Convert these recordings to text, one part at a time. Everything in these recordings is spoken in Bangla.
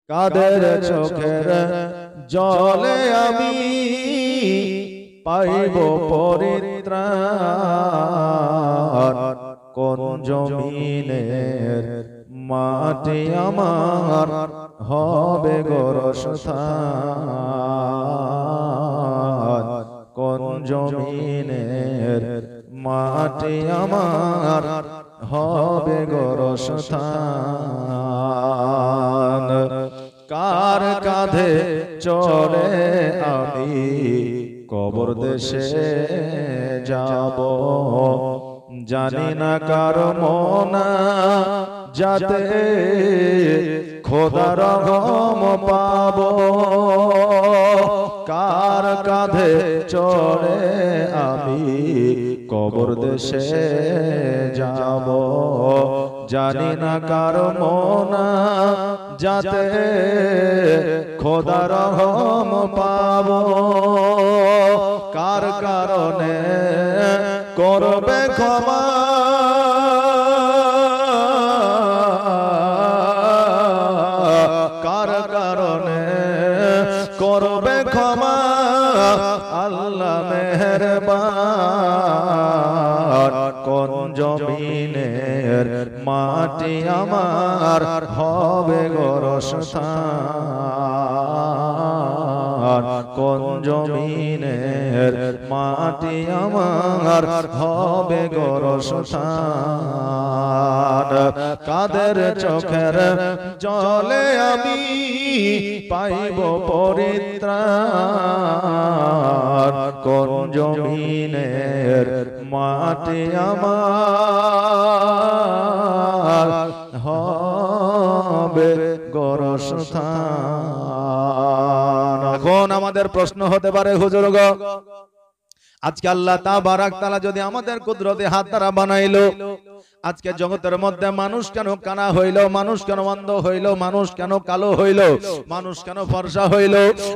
কাদের চোখের জলে আমি পাইব পরিত্রাণ, কোন জমিনের মাটি আমার হবে গোরস্থান, কোন জমিনের মাটি আমার হবে গোরস্থান। কার কাঁধে চড়ে আমি কবর দেশে যাব, জানি না কার মনা যাতে খোদার রহম পাব। কার কাঁধে চড়ে আমি কবর দেশে যাব, জানি না কার মনা যাতে খোদার রহম পাব। কার কারণে করবে ক্ষমা, কার কারণে করবে ক্ষমা আল্লাহ মেহেরবান, কোন জমিনের মাটি আমার হবে গোরস্থান, কোন জমিনের মাটি আমার হবে গোরস্থান। কাদের চোখের জলে আমি পাইব পরিত্রাণ, কোন জমিনের মাটি আমার হবে গোরস্থান। এখন আমাদের প্রশ্ন হতে পারে, হুজুর গো, আজকে আল্লাহ তাবারাক তাআলা যদি আমাদের কুদরতে হাত দ্বারা বানাইলো, আজকে জগতের মধ্যে মানুষ কেন কানা হইল, মানুষ কেন অন্ধ হইল, মানুষ কেন কালো হইল, মানুষ কেন ফর্সা হইল?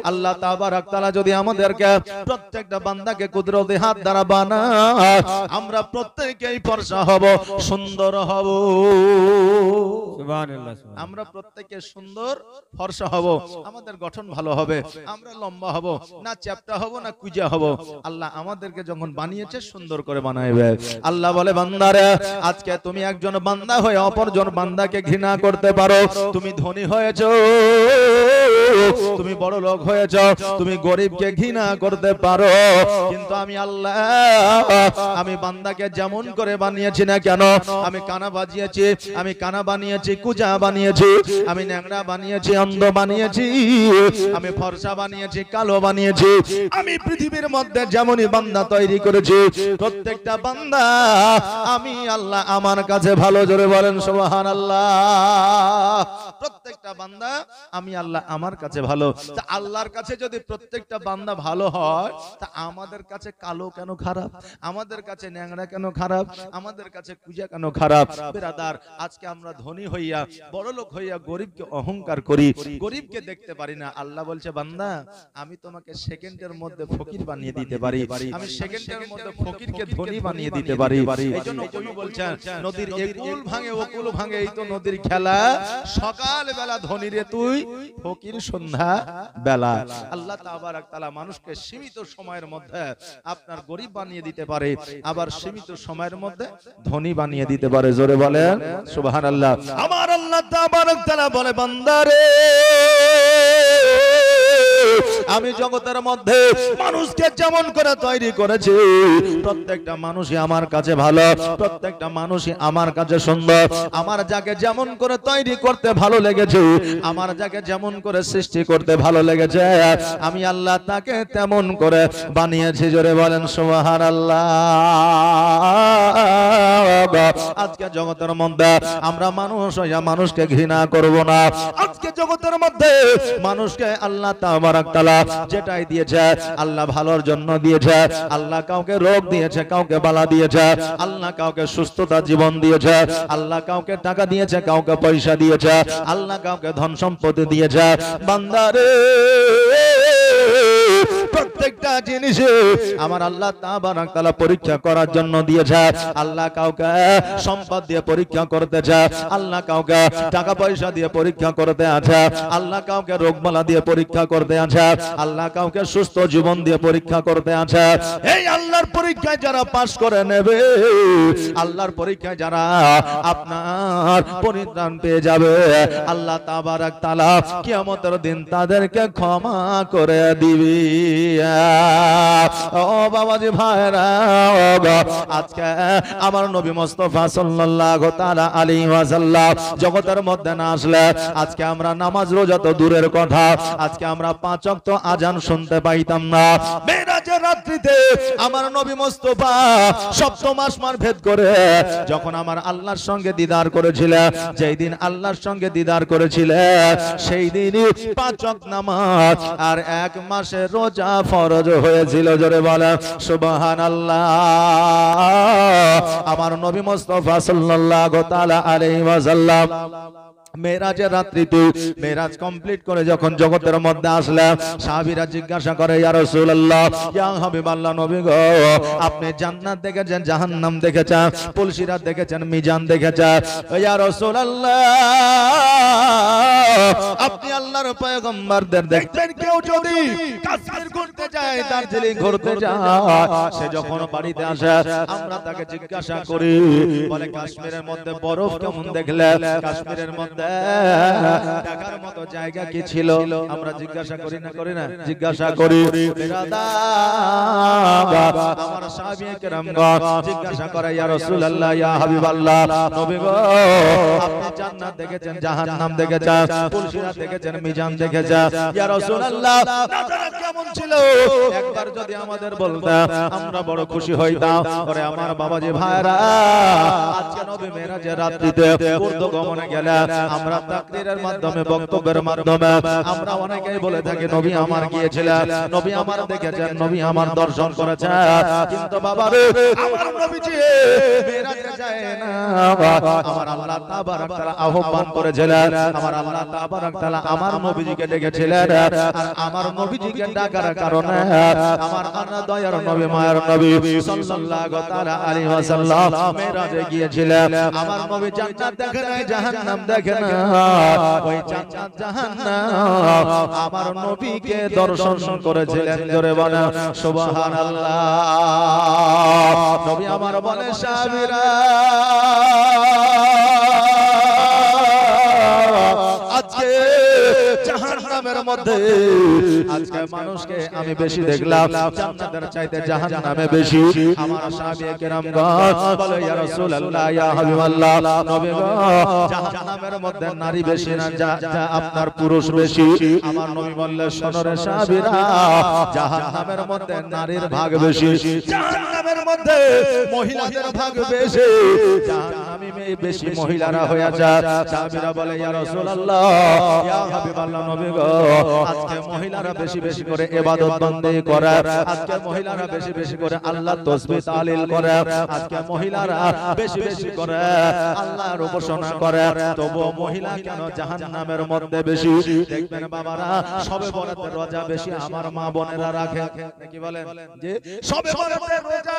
আল্লাহ তাবারাক তাআলা যদি আমাদেরকে প্রত্যেকটা বান্দাকে কুদরতে হাত দ্বারা বানায়, আমরা প্রত্যেকেই ফর্সা হব, সুন্দর হব। সুবহানাল্লাহ। আমরা প্রত্যেকে সুন্দর ফর্সা হব, আমাদের গঠন ভালো হবে, আমরা লম্বা হব না, চ্যাপ্টা হব না, কুজা হব। আল্লাহ আমাদেরকে যখন বানিয়েছে সুন্দর করে বানাইবে। আল্লাহ বলে, বান্দারে, আজকে তুমি একজন বান্দা হয়ে অপরজন বান্দাকে ঘৃণা করতে পারো। তুমি ধনী হয়েছ, তুমি বড় লোক হয়েছ, তুমি গরিবকে ঘৃণা করতে পারো, কিন্তু আমি আল্লাহ, আমি বান্দাকে যেমন করে বানিয়েছি না কেন, আমি কানা বাজিয়েছি, আমি কানা বানিয়েছি, কুজা বানিয়েছি, আমি ন্যাংরা বানিয়েছি, অন্ধ বানিয়েছি, আমি ফর্সা বানিয়েছি, কালো বানিয়েছি, আমি পৃথিবীর মধ্যে যেমনই বান্দা তৈরি করেছি, প্রত্যেকটা বান্দা আমি আল্লাহ আমার কাছে ভালো। জোরে বলেন সুবহানাল্লাহ। প্রত্যেকটা বান্দা আমি আল্লাহ আমার কাছে ভালো। তা আল্লাহর কাছে যদি প্রত্যেকটা বান্দা ভালো হয়, তা আমাদের কাছে কালো কেন খারাপ, আমাদের কাছে ন্যাংরা কেন খারাপ, আমাদের কাছে কুজা কেন খারাপ? বিরাদার, আজকে আমরা ধনী হইয়া, বড় লোক হইয়া গরিবকে অহংকার করি, গরিবকে দেখতে পারি না। আল্লাহ বলছে, বান্দা, আমি তোমাকে সেকেন্ডের মধ্যে ফকির বানিয়ে দিতে পারি, আমি সেকেন্ডের মধ্যে ফকিরকে ধনী বানিয়ে দিতে পারি। এইজন্য কবি বলছেন, নদীর একুল ভাঙে ওকুল ভাঙে, এই তো নদীর খেলা, সকাল বেলা ধনী রে তুই, ফকির সন্ধ্যা বেলা। আল্লাহ তাবারাক তাআলা মানুষকে সীমিত সময়ের মধ্যে আপনার গরিব বানিয়ে দিতে পারে, আবার সীমিত সময়ের মধ্যে ধনী বানিয়ে দিতে পারে। জোরে বলেন সুবহানাল্লাহ। আমার আল্লাহ তাবারাক তাআলা বলে, বান্দারে, আমি জগতের মধ্যে মানুষকে যেমন করে তৈরি করেছি, প্রত্যেকটা মানুষই আমার কাছে ভালো, প্রত্যেকটা মানুষই আমার কাছে সুন্দর। আমার যাকে যেমন করে তৈরি করতে ভালো লেগেছে, আমার যাকে যেমন করে সৃষ্টি করতে ভালো লেগেছে, আমি আল্লাহ তাকে তেমন করে বানিয়েছি। জোরে বলেন সুবহানাল্লাহ। আজকে জগতের মধ্যে আমরা মানুষ হইয়া মানুষকে ঘৃণা করব না। আজকে জগতের মধ্যে মানুষকে আল্লাহ তাবারাক তাআলা যেটাই দিয়েছে, আল্লাহ ভালোর জন্য দিয়েছে। আল্লাহ কাউকে রোগ দিয়েছে, কাউকে বালা দিয়েছে, আল্লাহ কাউকে সুস্থতা জীবন দিয়েছে, আল্লাহ কাউকে টাকা দিয়েছে, কাউকে পয়সা দিয়েছে, আল্লাহ কাউকে ধন সম্পত্তি দিয়েছে। বান্দারে, প্রত্যেক প্রত্যেকটা জিনিসে আমার আল্লাহ তাবারক তাআলা পরীক্ষা করার জন্য দিয়েছে। আল্লাহ কাউকে সম্পদ দিয়ে পরীক্ষা করতে চায়, আল্লাহ কাউকে টাকা পয়সা দিয়ে পরীক্ষা করতে আছে, আল্লাহ কাউকে রোগবালা দিয়ে পরীক্ষা করতে আছে, আল্লাহ কাউকে সুস্থ জীবন দিয়ে পরীক্ষা করতে আছে। এই আল্লাহর পরীক্ষায় যারা পাশ করে নেবে, আল্লাহর পরীক্ষায় যারা আপনার পরিত্রাণ পেয়ে যাবে, আল্লাহ তাবারক তাআলা কিয়ামতের দিন তাদেরকে ক্ষমা করে দিবে। ও বাবাজি ভাইরা, আজকে আমার নবী মুস্তাফা সাল্লাল্লাহু তাআলা আলাইহি ওয়াসাল্লাম জগতের মধ্যে না আসলে আজকে আমরা নামাজ রোজা তো দূরের কথা, আজকে আমরা 5 ওয়াক্ত আজান শুনতে পাইতাম না। মেরাজের রাত্রিতে আমার নবী মুস্তাফা সপ্তম আসমান ভেদ করে যখন আমার আল্লাহর সঙ্গে দিদার করেছিলেন, যেই দিন আল্লাহর সঙ্গে দিদার করেছিলেন সেই দিনই 5 ওয়াক্ত নামাজ আর 1 মাসের রোজা ফরজ হয়েছিল। জোরে বলেন সুবহানাল্লাহ। আমার নবী মুস্তাফা সাল্লাল্লাহু তাআলা আলাইহি ওয়াসাল্লাম মেরাজের রাত্রিতে মেরাজ কমপ্লিট করে যখন জগতের মধ্যে আসলেন, সাহাবীরা জিজ্ঞাসা করে, ইয়া রাসূলুল্লাহ, ইয়া হাবিবাল্লাহ, নবী গো, আপনি জান্নাত দেখেছেন, জাহান্নাম দেখেছেন, পুলসিরাত দেখেছেন, মিজান দেখেছেন, ইয়া রাসূলুল্লাহ, আপনি আল্লাহর পয়গম্বরদের দেখতেন কেউ যদি কাশ্মীর ঘুরতে যায়, দার্জিলিং ঘুরতে যায়, সে যখন বাড়িতে আসে আমরা তাকে জিজ্ঞাসা করি, বলে কাশ্মীরের মধ্যে বরফ কেমন দেখলে, কাশ্মীরের মধ্যে দেখার মতো জায়গা কি ছিল, আমরা জিজ্ঞাসা করি না, করি না, জিজ্ঞাসা করি। আমার সাহাবী কেরামগণ জিজ্ঞাসা করে, ইয়া রাসূলুল্লাহ, ইয়া হাবিবাল্লাহ, নবী গো, আপনি জান্নাত দেখেছেন, জাহান্নাম দেখেছেন, পুলসিরাত দেখেছেন, মিজান দেখেছেন, ইয়া রাসূলুল্লাহ, নাজারাত কেমন ছিল একবার যদি আমাদের বলতেন আমরা বড় খুশি হইতাম। ওরে আমার বাবাজি ভাইরা, আজকে নবী মেরাজের রাত্রিতে ঊর্ধ্বগমনে গেলেন, আমরা তাকরীরের মাধ্যমে, বক্তব্যের মাধ্যমে আমরা অনেকেই বলে থাকি নবী আমার গিয়েছিলেন, নবী আমার দেখেছেন, নবী আমার দর্শন করেছেন, কিন্তু বাবা রে, আমার নবীজি মেরাজে যায় না। আমার আল্লাহ তাবারক তাআলা আহ্বান করেছিলেন, আমার আল্লাহ তাবারক তাআলা আমার নবীজিকে ডেকেছিলেন, আর আমার নবীজিকে ডাকার কারণে আমার আল্লাহ দয়ার নবী, মায়ের নবী সাল্লাল্লাহু তাআলা আলাইহি ওয়াসাল্লাম মেরাজে গিয়েছিলেন। আমার নবী জান্নাত দেখে নাই, জাহান্নাম দেখে না, ওই জান্নাত জাহান্নাম আমার নবীকে দর্শন করেছিলেন। জোরে বলেন সুবহানাল্লাহ। নবী আমার বলে, সাহাবীরা আজকে জাহান্নামের মধ্যে আজকে মানুষকে আমি বেশি দেখলাম জান্নাতের চাইতে জাহান্নামে বেশি। আমার সাহাবী কেরামগণ বলে, ইয়া রাসূলুল্লাহ, ইয়া হাবিবাল্লাহ, নবী গো, জাহান্নামের মধ্যে নারী বেশি না আপনার পুরুষ বেশি? আমার নবী বললেন, শোনো রে সাহাবীরা, জাহান্নামের মধ্যে নারীর ভাগ বেশি, জাহান্নামের মধ্যে মহিলাদের ভাগ বেশি, জাহান্নামী বেশি মহিলারা হয়ে যায়। সাহাবীরা বলে, ইয়া রাসূলুল্লাহ, ইয়া হাবিবাল্লাহ, নবী গো, আজকে মহিলারা বেশি বেশি করে ইবাদত বন্দেগি করে, আজকে মহিলারা বেশি বেশি করে আল্লাহ তাসবিহ তাহলিল করে, আজকে মহিলারা বেশি বেশি করে আল্লাহর উপাসনা করে, তবু মহিলা কেন জাহান্নামের মধ্যে বেশি? দেখবেন বাবারা, সবে বরাতের রোজা বেশি আমার মা বোনেরা রাখে, কি বলেন, যে সবে বরাতের রোজা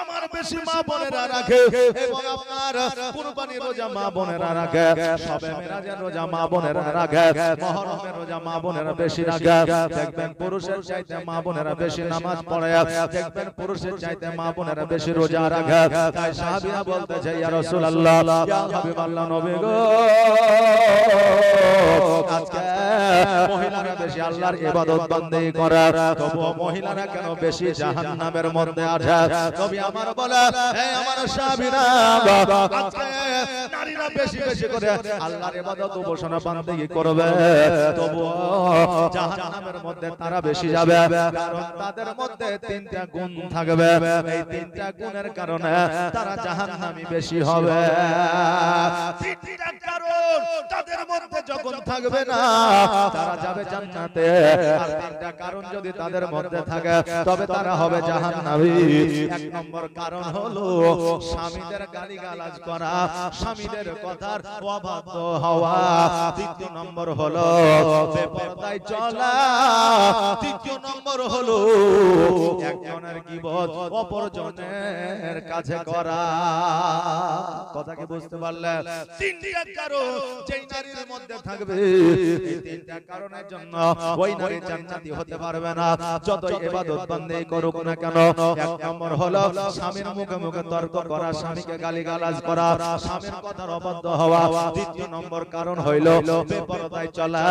আমার বেশি মা বোনেরা রাখে, এবং আপনার কুরবানির রোজা মা বোনেরা রাখে, সবে মেরাজের রোজা মা বোনেরা রাখে, মুহররমের রোজা মা বোনেরা বেশি রাখে। দেখবেন পুরুষের চাইতে মা বোনেরা বেশি নামাজ পড়ে, দেখবেন পুরুষের চাইতে মা বোনেরা বেশি রোজা রাখে। তাই সাহাবীরা বলতেছে, ইয়া রাসূলুল্লাহ, ইয়া হাবিবাল্লাহ, নবী গো, আজকে মহিলারা বেশি আল্লাহর ইবাদত বন্দেগি করে, তবু মহিলারা কেন বেশি জাহান্নামের মধ্যে আছে? নবী আমার বলে, হে আমার সাহাবীরা, আজকে নারীরা বেশি বেশি করে আল্লাহর ইবাদত উপাসনা বন্দেগি করবে, তবু জাহান্নামের মধ্যে তারা বেশি যাবে, কারণ তাদের মধ্যে 3টা গুণ থাকবে। এই 3টা গুণের কারণে তারা জাহান্নামী বেশি হবে। 3টা কারণ তাদের মধ্যে যখন থাকবে না, তারা যাবে জান্নাতে, আর 3টা কারণ যদি তাদের মধ্যে থাকে তবে তারা হবে জাহান্নামী। 1 নম্বর কারণ হলো স্বামীদের গালিগালাজ করা। করা, স্বামীদের কথার অবাধ্য হওয়া। দ্বিতীয় নম্বর হলো বেপরদায় চলা। তৃতীয় নম্বর হলো একজনের গীবত অপরজনের কাছে করা। কথা কি বুঝতে পারলেন? তিনটা কারণ যেই নারীর মধ্যে থাকবে, এই তিনটা কারণের জন্য ওই নারী জান্নাতি হতে পারবে না, যতই ইবাদত বান্দেই করুক না কেন। এক নম্বর হলো স্বামীর মুখে মুখে তর্ক করা, স্বামীকে গালিগালাজ করা, স্বামীর কথার অবাধ্য হওয়া। দ্বিতীয় নম্বর কারণ হইল বেপরদায় চলা।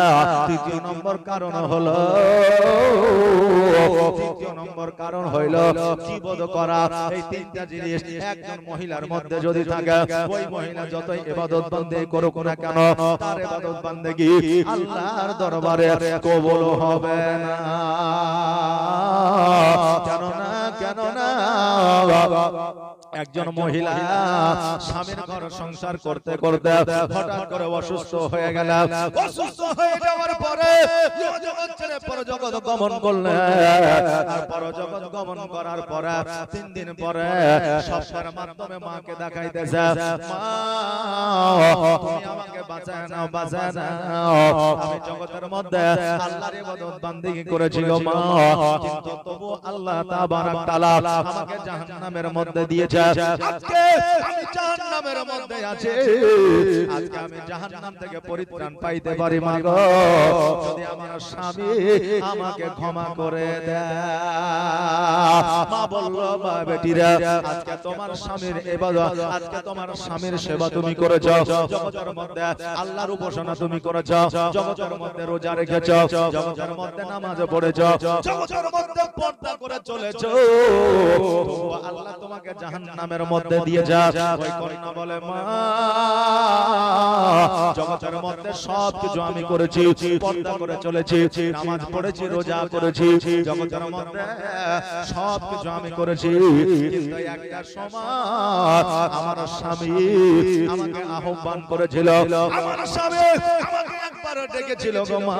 তৃতীয় নম্বর কারণ হলো গীবত করা। এই তিনটা জিনিস একজন মহিলার মধ্যে যদি থাকে, ওই মহিলা যতই ইবাদত বান্দেগি করুক না কেন, তার ইবাদত বান্দেগি আল্লাহর দরবারে কবুল হবে না। কেন না একজন মহিলা স্বামীর ঘর সংসার করতে করতে হঠাৎ করে অসুস্থ হয়ে গেল। অসুস্থ হয়ে যাওয়ার পরে জগৎ ছেড়ে পরজগৎ গমন করলেন। আর পরজগৎ গমন করার পরে 3 দিন পরে স্বপ্নের মাধ্যমে মাকে দেখাইতেছে, মা তুমি আমাকে বাঁচায় নাও, বাঁচায় নাও। আমি জগতের মধ্যে আল্লাহর ইবাদত বান্দেগি করেছি গো মা, কিন্তু তবু আল্লাহ তাবারক তাআলা আমাকে জাহান্নামের মধ্যে দিয়েছে। আজকে আমি জাহান্নামের মধ্যে আছি। আজকে আমি জাহান্নাম থেকে পরিত্রাণ পাইতে পারি মা গো, যদি আমার স্বামী আমাকে ক্ষমা করে দেয়। মা বলল, মা বেটিরা, আজকে তোমার স্বামীর ইবাদত, আজকে তোমার স্বামীর সেবা তুমি করেছো, জগতের মধ্যে আল্লাহর উপাসনা তুমি করেছো, জগতের মধ্যে রোজা রেখেছো, জগতের মধ্যে নামাজ পড়েছো, জগতের মধ্যে পর্দা করে চলেছো, আল্লাহ তোমাকে জাহান্নামের মধ্যে দিয়ে যা। ওই কন্যা বলে, মা জগতের মধ্যে সব কিছু আমি করেছি, পর্দা করে চলেছি, নামাজ পড়েছি, রোজা করেছি, জগতের মধ্যে সব কিছু আমি করেছি, কিন্তু একটা সময় আমার স্বামী আমাকে আহ্বান করেছিল, আমার স্বামী আমাকে একবার ডেকেছিল গো মা।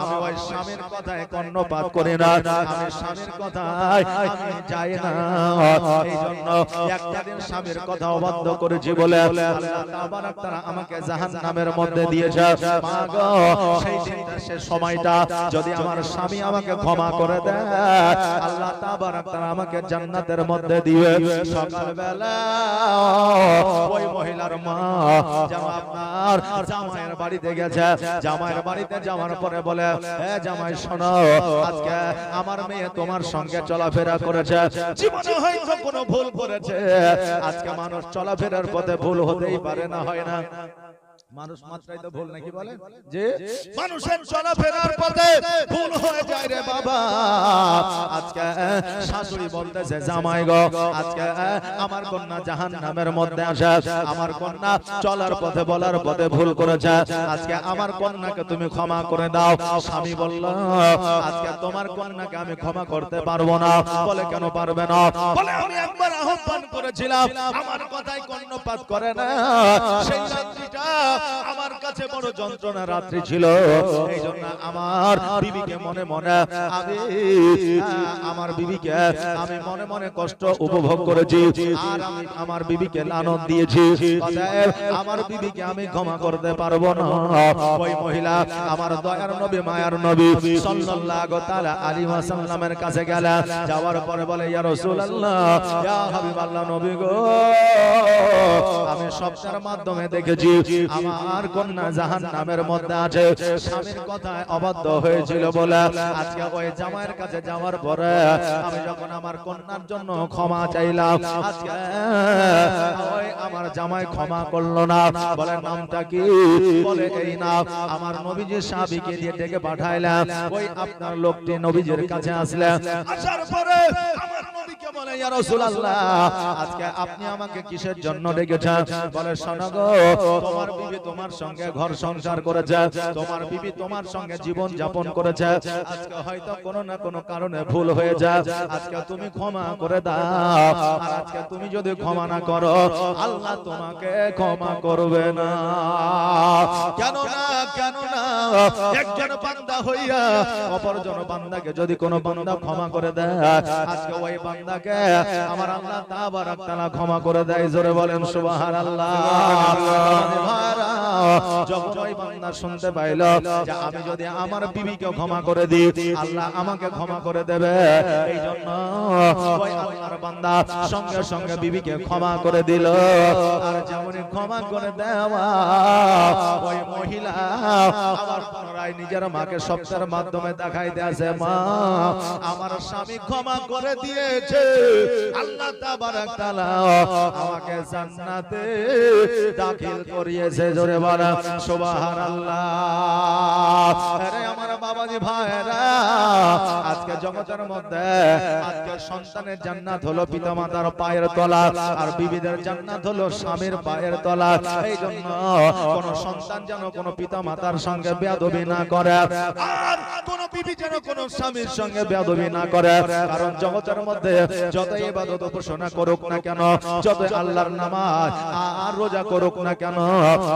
আমি ওই স্বামীর কথায় কর্ণপাত করি না, আমি স্বামীর কথায় আমি যাই না। এই জন্য একটা দিন স্বামীর কথা অবাধ্য করেছি বলে আল্লাহ তাবারক তাআলা আমাকে জাহান্নামের মধ্যে দিয়েছে। মা গো, সেই দিনটা, সে সময়টা যদি আমার স্বামী আমাকে ক্ষমা করে দেয়, আল্লাহ তাবারক তাআলা আমাকে জান্নাতের মধ্যে দিবে। সকালবেলা ওই মহিলার মা যেন আপনার জামাইয়ের বাড়িতে গেছে, জামাইয়ের বাড়িতে যাওয়ার পরে বলে, হে জামাই শোনো, আজকে আমার মেয়ে তোমার সঙ্গে চলাফেরা করেছে, জীবনে হয়তো কোনো ভুল করেছে। আজকে মানুষ চলাফেরার পথে ভুল হতেই পারে না, হয় না? মানুষ মাত্রাই তো ভুল নাকি বলে, যে মানুষের চলাফেরার পথে ভুল হয়ে যায় রে বাবা। আজকে শাশুড়ি বলতেছে, জামাই গো, আজকে আমার কন্যা জাহান্নামের মধ্যে আসে, আমার কন্যা চলার পথে বলার পথে ভুল করেছে, আজকে আমার কন্যাকে তুমি ক্ষমা করে দাও। স্বামী বলল, আজকে তোমার কন্যাকে আমি ক্ষমা করতে পারবো না। বলে, কেন পারবে না? বলে, আমি একবার আহ্বান করেছিলাম, আমার কথাই কর্ণপাত করে না। সেই রাত্রিটা আমার কাছে বড় যন্ত্রণা রাত্রি ছিল, এই জন্য আমার বিবিকে মনে মনে আমি আমার বিবিকে আমি মনে মনে কষ্ট উপভোগ করেছি, আর আমি আমার বিবিকে লানত দিয়েছি। অতএব আমার বিবিকে আমি ক্ষমা করতে পারবো না। ওই মহিলা আমার দয়ার নবী, মায়ার নবী সাল্লাল্লাহু তাআলা আলাইহি ওয়াসাল্লামের কাছে গেলেন। যাওয়ার পরে বলে, ইয়া রাসূলুল্লাহ, ইয়া হাবিবাল্লাহ, নবী গো, আমি স্বপ্নের মাধ্যমে দেখেছি আমার কন্যা জাহান্নামের মধ্যে আছে। স্বামীর কথায় অবাধ্য হয়েছিল বলে আজকে ওই জামাইয়ের কাছে যাওয়ার পরে আমি যখন আমার কন্যার জন্য ক্ষমা চাইলাম, আজকে ওই আমার জামাই ক্ষমা করলো না। বলে, নামটা কি? বলে, এই নাম। আমার নবীজির সাহাবীকে দিয়ে ডেকে পাঠাইলাম। ওই আপনার লোকটি নবীজির কাছে আসলেন। আসার পরে আমার নবীকে বলে, ইয়া রাসূলুল্লাহ, আজকে আপনি আমাকে কিসের জন্য ডেকেছেন? বলে, শোনো গো, তোমার বিবি তোমার সঙ্গে ঘর সংসার করেছে, তোমার বিবি তোমার সঙ্গে জীবন যাপন করেছে, আজকে হয়তো কোনো না কোনো কারণে ভুল হয়ে যায়, আজকে তুমি ক্ষমা করে দাও। আর আজকে তুমি যদি ক্ষমা না করো, আল্লাহ তোমাকে ক্ষমা করবে না। কেন না? কেন না? একজন বান্দা হইয়া অপরজন বান্দাকে যদি কোনো বান্দা ক্ষমা করে দেয়, আজকে ওই বান্দাকে থাকে আমার আল্লাহ তাবারাক তাআলা ক্ষমা করে দেয়। জোরে বলেন সুবহানাল্লাহ। যখন ওই বান্দা শুনতে পাইল যে আমি যদি আমার বিবিকে ক্ষমা করে দিই আল্লাহ আমাকে ক্ষমা করে দেবে, এই জন্য ওই আল্লাহর বান্দা সঙ্গে সঙ্গে বিবিকে ক্ষমা করে দিল। আর যেমনই ক্ষমা করে দেওয়া ওই মহিলা আবার পুনরায় নিজের মাকে শব্দের মাধ্যমে দেখাই দিয়েছে, মা আমার স্বামী ক্ষমা করে দিয়েছে, আল্লাহ তাবারাক তাআলা আমাকে জান্নাতে দাখিল করিয়েছে। জোরে বলা সুবহানাল্লাহ। আরে আমার বাবাজি ভাইরা, আজকে জগতের মধ্যে আজকে সন্তানের জান্নাত হলো পিতামাতার পায়ের তলা, আর বিবিদের জান্নাত হলো স্বামীর পায়ের তলা। এই জন্য কোন সন্তান যেন কোন পিতামাতার সঙ্গে বেয়াদবি না করে, আর কোন বিবি যেন কোন স্বামীর সঙ্গে বেয়াদবি না করে। কারণ জগতের মধ্যে যত ইবাদত উপাসনা করুক না কেন, যত আল্লাহর নামাজ আর রোজা করুক না কেন,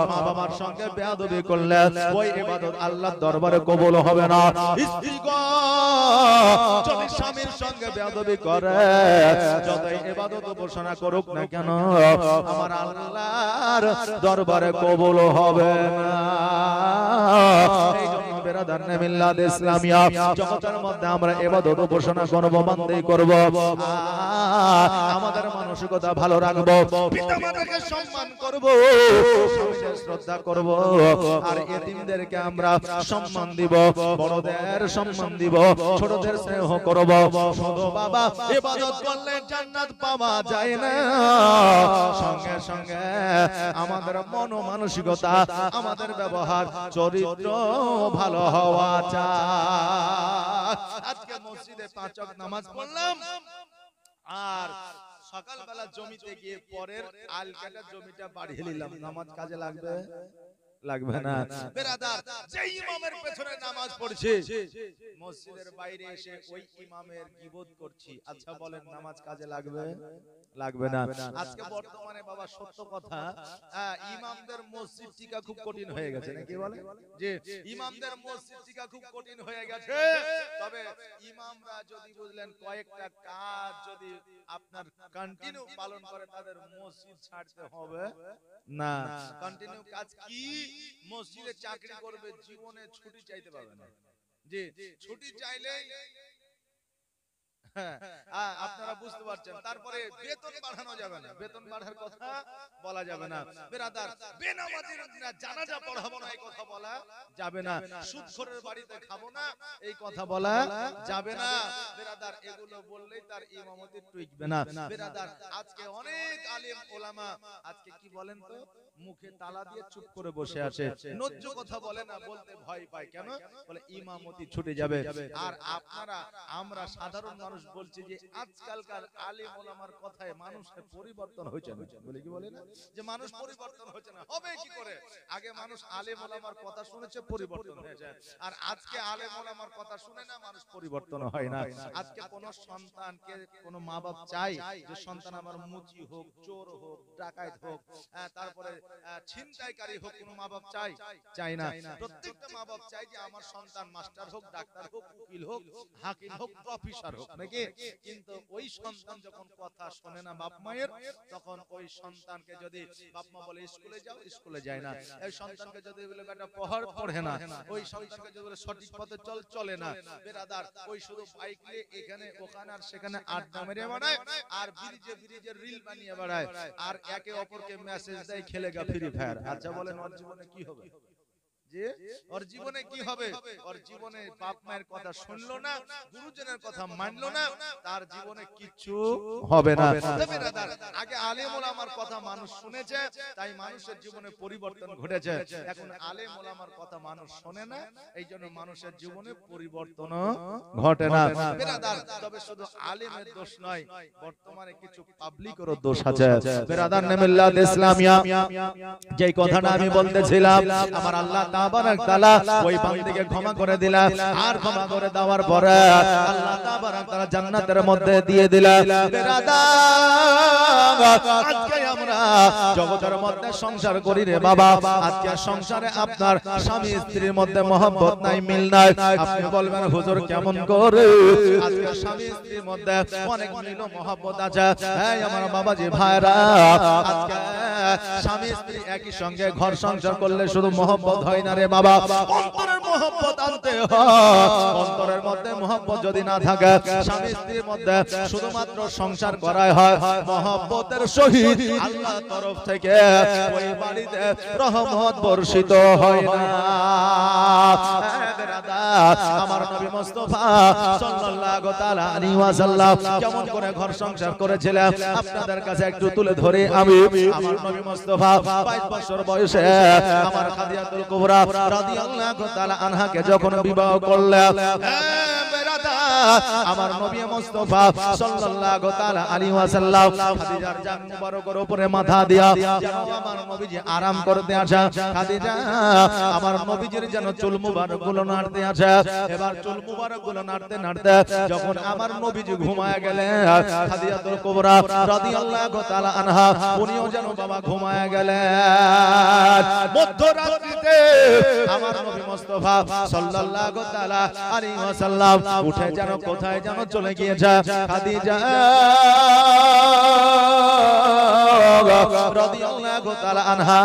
মা বাবার সঙ্গে বেয়াদবি করলে ওই ইবাদত আল্লাহর দরবারে কবুল হবে না। স্ত্রীগণ যদি স্বামীর সঙ্গে বেয়াদবি করে, যত ইবাদত উপাসনা করুক না কেন, আমার আল্লাহর দরবারে কবুল হবে না। এই জন্য বেরাদারনে মিল্লাত ইসলামিয়া জগতের মধ্যে আমরা ইবাদত উপাসনা করব, বান্দাই করব, আমাদের মানসিকতা ভালো রাখবো, পিতামাতাকে সম্মান করব, স্বামীদের শ্রদ্ধা করব, আর এতিমদেরকে আমরা সম্মান দিব, বড়দের সম্মান দিব, ছোটদের স্নেহ করব। শুধু বাবা ইবাদত করলে জান্নাত পাওয়া যায় না, সঙ্গে সঙ্গে আমাদের মন মানসিকতা, আমাদের ব্যবহার, চরিত্র ভালো হওয়া চাই। আজকে মসজিদে 5 ওয়াক্ত নামাজ পড়লাম, আর সকালবেলা জমিতে গিয়ে পরের আল কাটা জমিটা বাড়িয়ে নিলাম, নামাজ কাজে লাগবে? লাগবে না। বেরাদার, যে ইমামের পেছনে নামাজ পড়ছে মসজিদের বাইরে এসে ওই ইমামের গীবত করছি, আচ্ছা বলেন নামাজ কাজে লাগবে? লাগবে না। আজকে বর্তমানে বাবা সত্য কথা, ইমামদের মসজিদ টিকা খুব কঠিন হয়ে গেছে, নাকি বলে যে ইমামদের মসজিদ টিকা খুব কঠিন হয়ে গেছে। তবে ইমামরা যদি বুঝলেন কয়েকটা কাজ যদি আপনার কন্টিনিউ পালন করে, তাদের মসজিদ ছাড়তে হবে না। কন্টিনিউ কাজ কি? মসজিদে চাকরি করবে, জীবনে ছুটি চাইতে পারবে না। যে ছুটি চাইলেই আপনারা বুঝতে পারছেন। তারপরে বেতন বাড়ানো যাবে না, বেতন বাড়ার কথা বলা যাবে না। বেরাদার, বেনামাজির জানাজা পড়াবো না এই কথা বলা যাবে না। সুদখোরের বাড়িতে খাবো না এই কথা বলা যাবে না। বেরাদার, এগুলো বললেই তার ইমামতি টিকবে না। বেরাদার, আজকে অনেক আলেম ওলামা আজকে কি বলেন তো, মুখে তালা দিয়ে চুপ করে বসে আছে, ন্যায্য কথা বলে না, বলতে ভয় পায়। কেন? বলে ইমামতি ছুটে যাবে। আর আপনারা আমরা সাধারণ মানুষ বলছি যে আজকালকার আলেম ওলামার কথায় মানুষের পরিবর্তন হয়েছে না, বলে কি বলে না যে মানুষ পরিবর্তন হচ্ছে না, হবে কি করে? আগে মানুষ আলেম ওলামার কথা শুনেছে, পরিবর্তন হয়েছে, আর আজকে আলেম ওলামার কথা শুনে না, মানুষ পরিবর্তন হয় না। আজকে কোন সন্তানকে কোন মা বাপ চাই যে সন্তান আমার মুচি হোক, চোর হোক, ডাকাত হোক, তারপরে ছিনতাইকারী হোক, কোন মা বাপ চাই? চাই না। প্রত্যেকটা মা বাপ চাই যে আমার সন্তান মাস্টার হোক, ডাক্তার হোক, উকিল হোক, হাকিম হোক, প্রফেসর হোক, নাকি? কিন্তু ওই সন্তান যখন কথা শোনে না বাপ মায়ের, তখন ওই সন্তানকে যদি বাপ মা বলে স্কুলে যাও, স্কুলে যায় না। এই সন্তানকে যদি বলে বেটা পড়, পড়ে না। ওই সন্তানকে যদি বলে সঠিক পথে চল, চলে না। বেরাদার, ওই শুধু বাইক নিয়ে এখানে ওখানে আর সেখানে আড্ডা মেরে বেড়ায়, আর ব্রিজে ব্রিজে রিল বানিয়ে বেড়ায়, আর একে অপরকে মেসেজ দেয় খেলেগা ফ্রি ফায়ার। আচ্ছা বলেন ওর জীবনে কি হবে? যে ওর জীবনে কি হবে? ওর জীবনে বাপ মায়ের কথা শুনলো না, গুরুজনের কথা মানলো না, তার জীবনে কিচ্ছু হবে না। আগে আলেম ওলামার কথা মানুষ শুনেছে, তাই মানুষের জীবনে পরিবর্তন ঘটেছে। এখন আলেম ওলামার কথা মানুষ শোনে না, এই জন্য মানুষের জীবনে পরিবর্তন ঘটে না। বেরাদার, তবে শুধু আলেমের দোষ নয়, বর্তমানে কিছু পাবলিকেরও দোষ আছে। বেরাদার নে মিল্লাত ইসলামিয়া, যে কথাটা আমি বলতেছিলাম, আমার আল্লাহ তাবারাক তাআলা ওই বান্দাকে ক্ষমা করে দিলেন, আর ক্ষমা করে দেওয়ার পরে আল্লাহ তাবারাক তাআলা জান্নাতের মধ্যে দিয়ে দিলেন। বেরাদার, আজকে আমরা জগতের মধ্যে সংসার করি রে বাবা, আজকে সংসারে আপনার স্বামী স্ত্রীর মধ্যে মহব্বত নাই, মিল নাই। আপনি বলবেন হুজুর কেমন করে? আজকে স্বামী স্ত্রীর মধ্যে অনেক মিল ও মহব্বত আছে। এই আমার বাবাজি ভাইরা, আজকে স্বামী স্ত্রী একই সঙ্গে ঘর সংসার করলে শুধু মহব্বত হয় না রে বাবা, অন্তরের মহব্বত আনতে হয়। অন্তরের মধ্যে মহব্বত যদি না থাকে, স্বামী স্ত্রীর মধ্যে শুধুমাত্র সংসার করাই হয়, মহব্বতের সহিত আল্লাহর তরফ থেকে ওই বাড়িতে রহমত বর্ষিত হয় না। আমার নবী মুস্তাফা সাল্লাল্লাহু তাআলা আলাইহি ওয়াসাল্লাম কেমন করে ঘর সংসার করেছিলেন আপনাদের কাছে একটু তুলে ধরে আমি। আমার নবী মুস্তাফা 22 বছর বয়সে আমার খাদিজাতুল কুবরা রাদিয়াল্লাহু তাআলা আনহাকে যখন বিবাহ করলেন, আমার নবী মুস্তাফা সাল্লাল্লাহু তাআলা আলাইহি ওয়াসাল্লাম খাদিজার জান মুবারকের উপরে মাথা দিয়া যেন আমার নবীজি আরাম করতে আসে। খাদিজা আমার নবীজির যেন চুল মুবারকগুলো নাড়তে আসে। এবার চুল মুবারকগুলো নাড়তে নাড়তে যখন আমার নবীজি ঘুমায় গেলেন, খাদিজাতুল কুবরা রাদিয়াল্লাহু তাআলা আনহা উনিও যেন বাবা ঘুমায় গেলেন। মধ্যরাত্রিতে আমার নবী মুস্তাফা সাল্লাল্লাহু তাআলা আলাইহি ওয়াসাল্লাম উঠে যেন কোথায় যেন চলে গিয়েছে। খাদিজা রাদিয়াল্লাহু তাআলা আনহা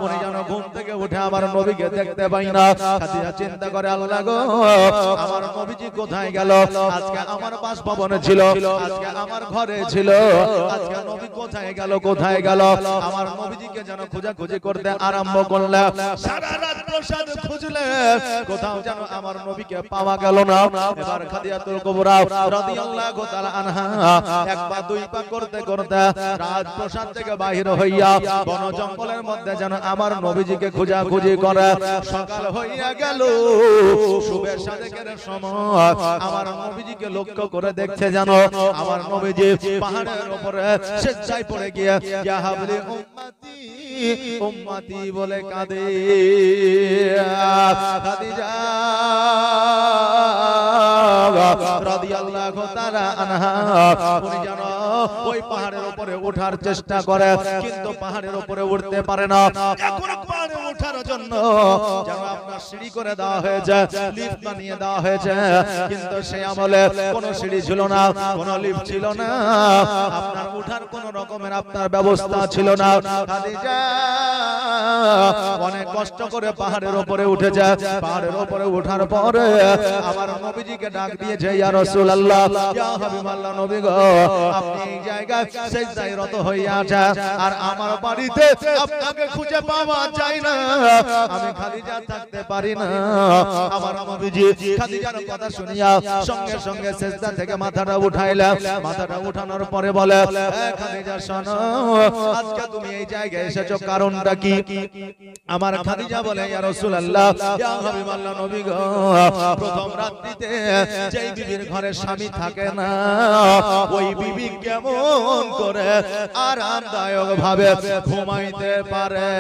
উনি যেন ঘুম থেকে উঠে আমার নবীকে দেখতে পাই না। খাদিজা চিন্তা করে, আল্লাহ গো, আমার নবীজি কোথায় গেল? আজকে আমার বাসভবনে ছিল, আজকে আমার ঘরে ছিল, আজকে নবী কোথায় গেল, কোথায় গেল? আমার নবীজিকে যেন খোঁজাখুঁজি করতে আরম্ভ করলে, সারা রাত প্রসাদ খুঁজলে কোথাও যেন আমার নবীকে পাওয়া গেল না। এবার খাদিজাতুল কুবরা রাদিয়াল্লাহু তাআলা আনহা এক পা দুই পা করতে করতে রাজপ্রাসাদ থেকে বাহির হইয়া বন জঙ্গলের মধ্যে যেন আমার নবীজিকে খোঁজাখুঁজি করে। সকাল হইয়া গেল, শুভের সাদেকের সময় আমার নবীজিকে লক্ষ্য করে দেখছে যেন আমার নবীজি পাহাড়ের উপরে সেজদায় পড়ে গিয়ে ইয়া হাবলি উম্মতি উম্মতি বলে কাঁদে। খাদিজা রাদিয়াল্লাহু তাআলা আনহা উনি যেন ওই পাহাড়ের উপরে ওঠার চেষ্টা করে, কিন্তু পাহাড়ের উপরে উঠতে পারে না। এখন পাহাড়ে ওঠার জন্য যেন আপনার সিঁড়ি করে দেওয়া হয়েছে, লিফট বানিয়ে দেওয়া হয়েছে, কিন্তু সেই আমলে কোনো সিঁড়ি ছিল না, কোনো লিফট ছিল না, আপনার ওঠার কোনো রকমের আপনার ব্যবস্থা ছিল না। খাদিজা অনেক কষ্ট করে পাহাড়ের উপরে উঠেছে। পাহাড়ের উপরে ওঠার পরে আমার নবীজিকে ডাক দিয়েছে, ইয়া রাসূলুল্লাহ, ইয়া হাবিবাল্লাহ, নবী গো, আপনি এই জায়গায় সেজদায় রত হইয়া আছেন আর আমার বাড়িতে আপনাকে খুঁজে পাওয়া যায় না, আমি খাদিজা থাকতে পারি না। আমার নবীজি খাদিজার কথা শুনিয়া সঙ্গে সঙ্গে সেজদা থেকে মাথাটা উঠাইলেন। মাথাটা উঠানোর পরে বলে, খাদিজা শোনো, আজকে তুমি এই জায়গায় এসেছো কারণটা কি? আমার খাদিজা বলে, ইয়া রাসূলুল্লাহ, ইয়া হাবিবাল্লাহ, নবী গো, প্রথম রাত্রিতে যেই বিবির ঘরে স্বামী থাকে না, ওই বিবি কেমন করে আরামদায়ক ভাবে ঘুমাইতে পারে?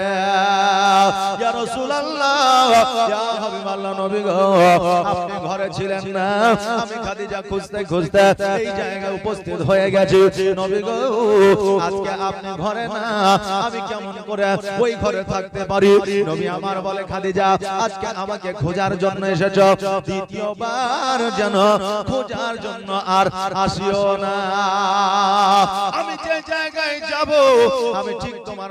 ইয়া রাসূলুল্লাহ, ইয়া হাবিবাল্লাহ, নবী গো, আপনি ঘরে ছিলেন না, আমি খাদিজা খুঁজতে খুঁজতে এই জায়গায় উপস্থিত হয়ে গেছি। নবী গো, আজকে আপনি ঘরে না, আমি কেমন করে ওই ঘরে থাকতে পারি? নবী আমার বলে, খাদিজা, আজকে আমাকে খোঁজার জন্য এসেছো, দ্বিতীয়বার যেন খোঁজার জন্য আর আসিও না। আমি যে জায়গায় যাব, আমি ঠিক তোমার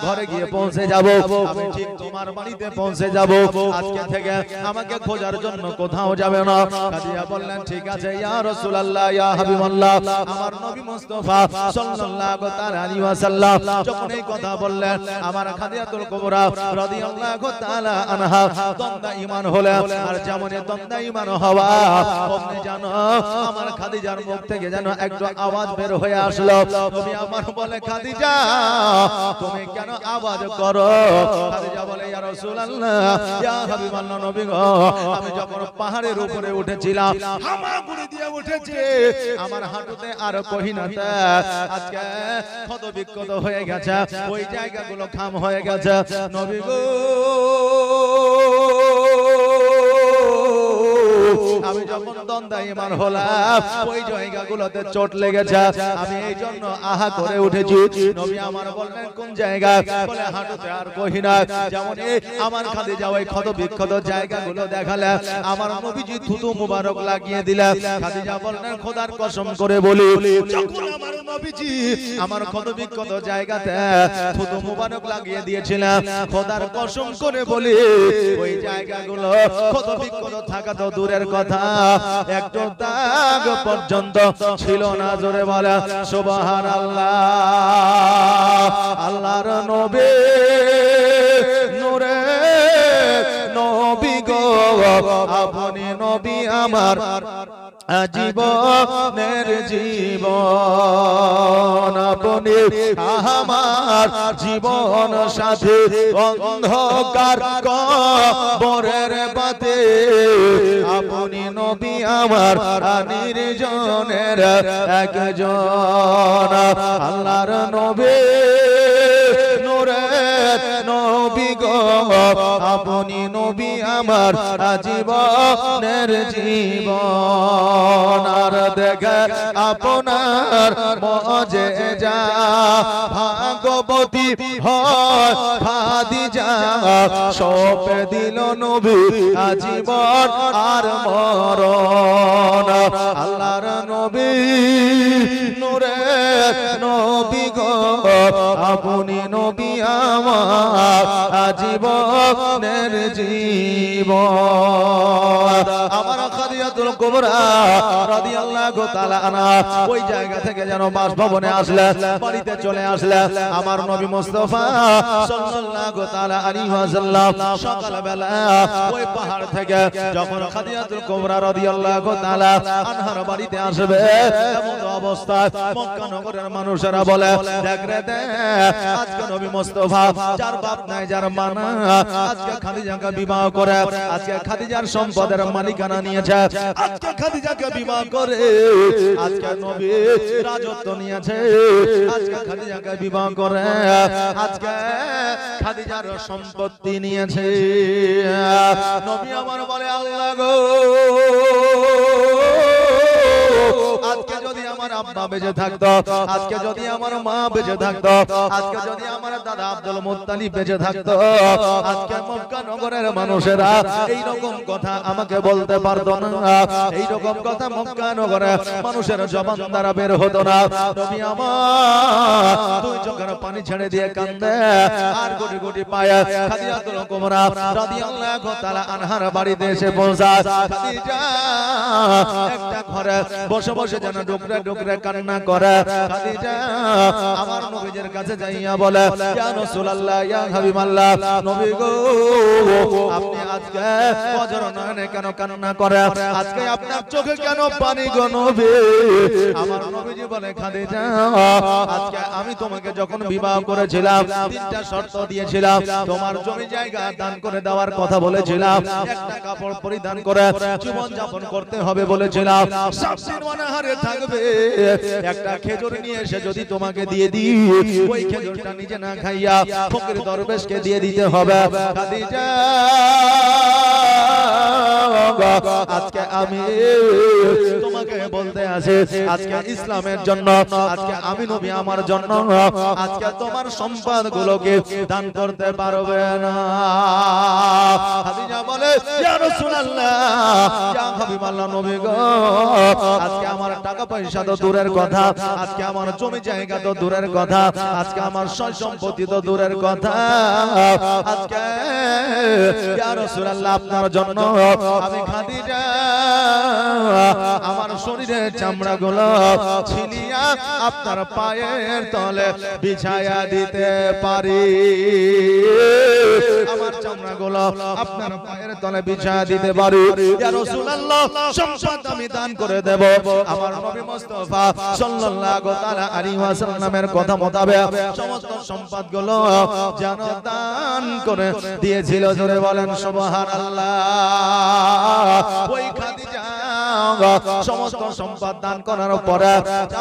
ঘরে গিয়ে পৌঁছে যাব, আমি ঠিক তোমার বাড়িতে পৌঁছে যাব, আজকে থেকে আমাকে খোঁজার জন্য কোথাও যাবে না। খাদিজা বললেন, ঠিক আছে ইয়া রাসূলুল্লাহ, ইয়া হাবিবাল্লাহ। আমার নবী মুস্তাফা সাল্লাল্লাহু তাআলা আলাইহি ওয়াসাল্লাম যখন এই কথা বললেন, আমার খাদিজাতুল কুবরা রাদিয়াল্লাহু তাআলা আনহা দন্দা ঈমান হলেন। আর যেমন দন্দা ঈমান হওয়া, আপনি জানো আমার খাদিজার মুখ থেকে যেন একটু আওয়াজ বের হয়ে আসলো। নবী আমার বলে, খাদিজা, তুমি কেন আওয়াজ করো? খাদিজা বলে, ইয়া রাসূলুল্লাহ, ইয়া হাবিবাল্লাহ, নবী গো, আমি যখন পাহাড়ের উপরে উঠেছিলাম, হামাগুড়ি দিয়ে উঠেছি, আমার হাঁটুতে আর কহিনাতে আজকে ক্ষত বিক্ষত হয়ে গেছে, ওই জায়গাগুলো খাম হয়ে গেছে। নবী গো, আমি যখন দন্দায়মান হলাম ওই জায়গাগুলোতে চোট লেগেছে, আমি এই জন্য আহা করে উঠেছি। নবী আমার বললেন কোন জায়গা? বলে হাঁটুতে। আর কহি না, যেমন আমার খাদিজা ওই ক্ষত বিক্ষত জায়গাগুলো দেখালে আমার নবীজি থুতু মুবারক লাগিয়ে দিলেন। খাদিজা বললেন খোদার কসম করে বলি, যখন আমার নবীজি আমার ক্ষত বিক্ষত জায়গাতে থুতু মুবারক লাগিয়ে দিয়েছিলেন, খোদার কসম করে বলি ওই জায়গাগুলো ক্ষত বিক্ষত থাকা তো দূরের কথা, একটু দাগ পর্যন্ত ছিল না। জোরে বলে সুবহানাল্লাহ। আল্লাহর নবী নূরে নবী গো, আপনি নবী আমার জীবনের জীবন, আপনি আমার জীবন সাথী, অন্ধকার কবরের বাতে আপনি নবী আমার নির্জনের একজন। আল্লাহর নবী নূরে নবী গো, আপনি নবী আমার জীবনের জীবন। আর দেখে আপনার মুজিজা ভাগবতী হয় খাদিজা, সঁপে দিল নবী জীবন আর মরণ। আল্লাহর নবী নূরে নবী গো, আপনি নবী আমার জীবনের জীবন। আমার খাদিজাতুল কুবরা রাদিয়াল্লাহু তাআলা আনহা ওই জায়গা থেকে যেন বাসভবনে আসলেন, বাড়িতে চলে আসলেন। আমার নবী মুস্তাফা সাল্লাল্লাহু তাআলা আলাইহি ওয়াসাল্লাম সকালবেলা ওই পাহাড় থেকে যখন খাদিজাতুল কুবরা রাদিয়াল্লাহু তাআলা আনহার বাড়িতে আসবে, এমন অবস্থায় মক্কা নগরের মানুষেরা বলে, দেখ রে দেখ, আজকে নবী মুস্তাফা যার বাপ নাই যার মা না, আজকে খাদিজাকে বিবাহ করে আজকে খাদিজার সম্পদের মালিকানা নিয়েছে, আজকে খাদিজাকে বিবাহ করে আজকে নবী রাজত্ব নিয়েছে, আজকে খাদিজাকে বিবাহ করে আজকে খাদিজার সম্পত্তি নিয়েছে। নবী আমার বলে আল্লাহ গো, আজকে যদি আমার আব্বা বেঁচে থাকতো, আজকে যদি আমার মা বেঁচে থাকতো, আজকে যদি আমার দাদা আব্দুল মুত্তালিব বেঁচে থাকতো, আজকে মক্কা নগরের মানুষেরা এই রকম কথা আমাকে বলতে পারতো না, এই রকম কথা মক্কা নগরের মানুষের জবান দ্বারা বের হতো না। নবী আমার দুই চোখের পানি ছেড়ে দিয়ে কান্দে আর গুটি গুটি পায়ে খাদিজাতুল কুবরা রাদিয়াল্লাহু তাআলা আনহার বাড়িতে এসে পৌঁছায়। খাদিজা একটা ঘরে বসে বসে যেন ডুকরে ডুকরে কান্না করে। খাদিজা আমার নবীর কাছে যাইয়া বলে, ইয়া রাসূলুল্লাহ, ইয়া হাবিবাল্লাহ, নবী গো, আপনি আজকে ফজর নয়নে কেন কান্না করে? আজকে আপনার চোখে কেন পানি গো নবী? আমার নবীজি বলে, খাদিজা আজকে আমি তোমাকে যখন বিবাহ করেছিলাম তিনটা শর্ত দিয়েছিলাম, তোমার জমি জায়গা দান করে দেওয়ার কথা বলেছিলাম, একটা কাপড় পরিধান করে জীবন যাপন করতে হবে বলেছিলাম, সাবধান অনাহারে থাকবে, একটা খেজুর নিয়ে এসে যদি তোমাকে দিয়ে দিই ওই খেজুরটা নিজে না খাইয়া ফকির দরবেশকে দিয়ে দিতে হবে। খাদিজা আজকে আমি তোমাকে বলতে আছি, আজকে ইসলামের জন্য, আজকে আমি নবী আমার জন্য আজকে তোমার সম্পদ গুলোকে দান করতে পারবে না। খাদিজা বলে, ইয়া রাসূলুল্লাহ, ইয়া হাবিবাল্লাহ, নবী গো, আজকে আমার টাকা পয়সা তো দূরের কথা, আজকে আমার জমি জায়গা তো দূরের কথা, আজকে আমার সয় সম্পত্তি তো দূরের কথা, আজকে ইয়া রাসূলুল্লাহ আপনার জন্য আমি খাদিজা আমার শরীরের চামড়া গুলো ছিলিয়া আপনার পায়ের তলে বিছায়া দিতে পারি, আমার চামড়া গুলো আপনার পায়ের তলে বিছায়া দিতে পারি। ইয়া রাসূলুল্লাহ সম্পদ আমি দান করে দেব। আমার নবী মুস্তাফা সাল্লাল্লাহু তাআলা আলাইহি ওয়াসাল্লামের কথা মোতাবেক সমস্ত সম্পদ গুলো যেন দান করে দিয়েছিল। জোরে বলেন সুবহানাল্লাহ। ওই খাদিজা সমস্ত সম্পদ দান করার পরে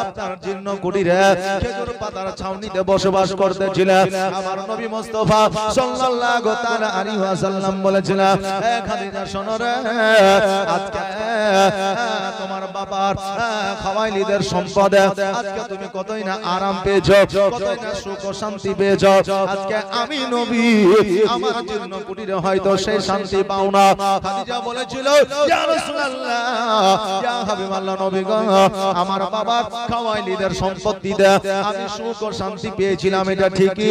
আপনার জীর্ণ কুটিরে খেজুর পাতার ছাউনিতে বসবাস করতেছিলেন। আমার নবী মুস্তাফা সাল্লাল্লাহু তাআলা আলাইহি ওয়াসাল্লাম বলেছিলেন, এ খাদিজা শোনো রে, আজকে তোমার বাবার খাওয়াইলিদের সম্পদে আজকে তুমি কতই না আরাম পেয়েছো, কতই না সুখ ও শান্তি পেয়েছো। আজকে আমি নবী আমার জন্য কুটিরে হয়তো সেই শান্তি পাও না। খাদিজা বলেছিল, ইয়া রাসূলুল্লাহ, ইয়া হাবিবাল্লাহ, নবী গো, আমার বাবার খাওয়াইলিদের সম্পত্তিতে আমি সুখ ও শান্তি পেয়েছিলাম, এটা ঠিকই,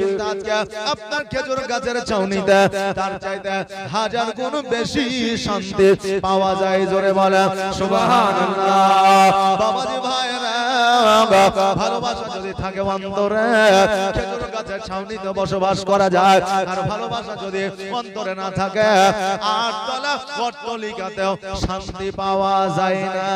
কিন্তু আজকে আপনার খেজুর গাছের ছাউনিতে তার চাইতে 1000 গুণ বেশি শান্তি পাওয়া যায়। জোরে বলে সুবহানাল্লাহ। বাবাজি ভাইরা, ভালোবাসা যদি থাকে অন্তরে, খেজুর গাছের ছাউনিতে বসবাস করা যায়। আর ভালোবাসা যদি অন্তরে না থাকে, আটতলা অট্টালিকাতেও শান্তি পাওয়া যায় না।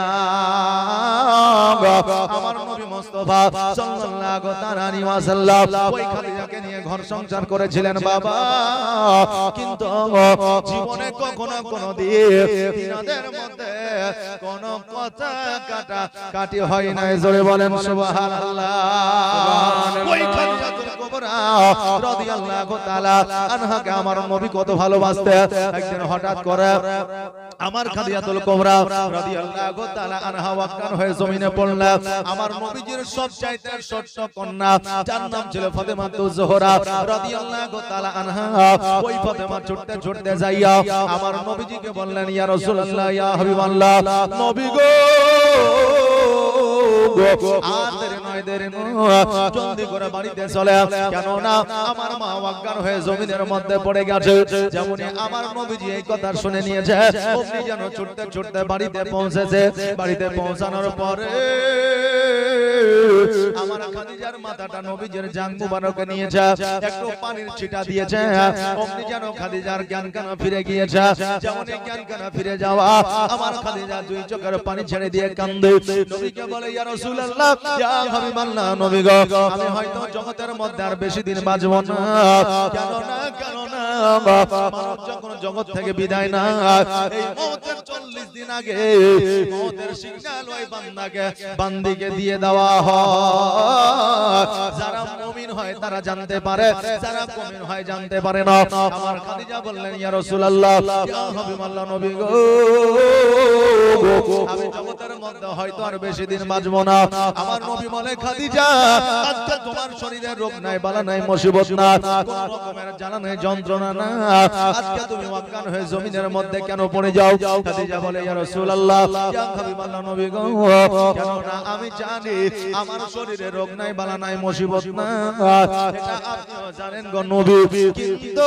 আমার নবী মুস্তাফা সাল্লাল্লাহু আলাইহি ওয়াসাল্লাম ওই খাদিজাকে নিয়ে ঘর সংসার করেছিলেন বাবা, কিন্তু জীবনে কখনো কোনোদিন তিনাদের মধ্যে কোনো কথা কাটি হয় না। জোরে বলেন সুবহানাল্লাহ। ওই খাদিজাতুল কুবরা রাদিয়াল্লাহু তাআলা আনহাকে আমার নবী কত ভালোবাসতেন। একদিন হঠাৎ করে আমার খাদিজাতুল কুবরা রাদিয়াল্লাহু তাআলা আনহা ওয়াক্কান হয়ে জমিনে পড়লেন। আমার নবীজির সবচাইতে ছোট্ট কন্যা, যার নাম ছিল ফাতেমাতুজ জোহরা রাদিয়াল্লাহু তাআলা আনহা, ওই ফাতেমা ছুটতে ছুটতে যাইয়া আমার নবীজিকে বললেন, ইয়া রাসূলুল্লাহ, ইয়া হাবিবাল্লাহ, নবী গো, আর দেরি নয়, দেরি নয়, জলদি করে বাড়িতে চলে, কেন না আমার মা ওয়াক্কান হয়ে জমিনের মধ্যে পড়ে গেছে। যেমনই আমার নবীজি এই কথা শুনে নিয়েছে, অমনি যেন ছুটতে ছুটতে বাড়িতে পৌঁছেছে। বাড়িতে পৌঁছানোর পরে আমার খাদিজার মাথাটা নবীজির জান মুবারকে নিয়েছে, একটু পানির ছিটা দিয়েছে, অমনি যেন খাদিজার জ্ঞান কানা ফিরে গিয়েছে। যেমনই জ্ঞান কানা ফিরে যাওয়া, আমার খাদিজা দুই চোখের পানি ছেড়ে দিয়ে কান্দে। নবীকে বলে, ইয়া রাসূলুল্লাহ, ইয়া হাবিবাল্লাহ, নবী গো, আমি হয়তো জগতের মধ্যে আর বেশি দিন বাঁচব না। কেন না, কেন না, মানুষ যখন জগৎ থেকে বিদায় না, এই মওতের 40 দিন আগে মওতের সিগন্যাল ওই বান্দিকে দিয়ে দেওয়া হয়। যারা মুমিন হয় তারা জানতে পারে, যারা মুমিন হয় জানতে পারে না। আমার খাদিজা বললেন, ইয়া রাসূলুল্লাহ, ইয়া হাবিবাল্লাহ, নবী গো, আমি জগতের মধ্যে হয়তো আর বেশি দিন বাঁচব না। আমার নবী বলে, খাদিজা, আজকে তোমার শরীরে রোগ নাই, বালা নাই, মুসিবত না, কোন রকমের জ্বালা নাই, যন্ত্রণা না, আজকে তুমি ওয়াক্কান হয়ে জমিনের মধ্যে কেন পড়ে যাও? খাদিজা বলে, ইয়া রাসূলুল্লাহ, ইয়া হাবিবাল্লাহ, নবী গো, কেন না আমি জানি আমার শরীরে রোগ নাই, বালা নাই, মুসিবত না, এটা আপনিও জানেন গো নবী, কিন্তু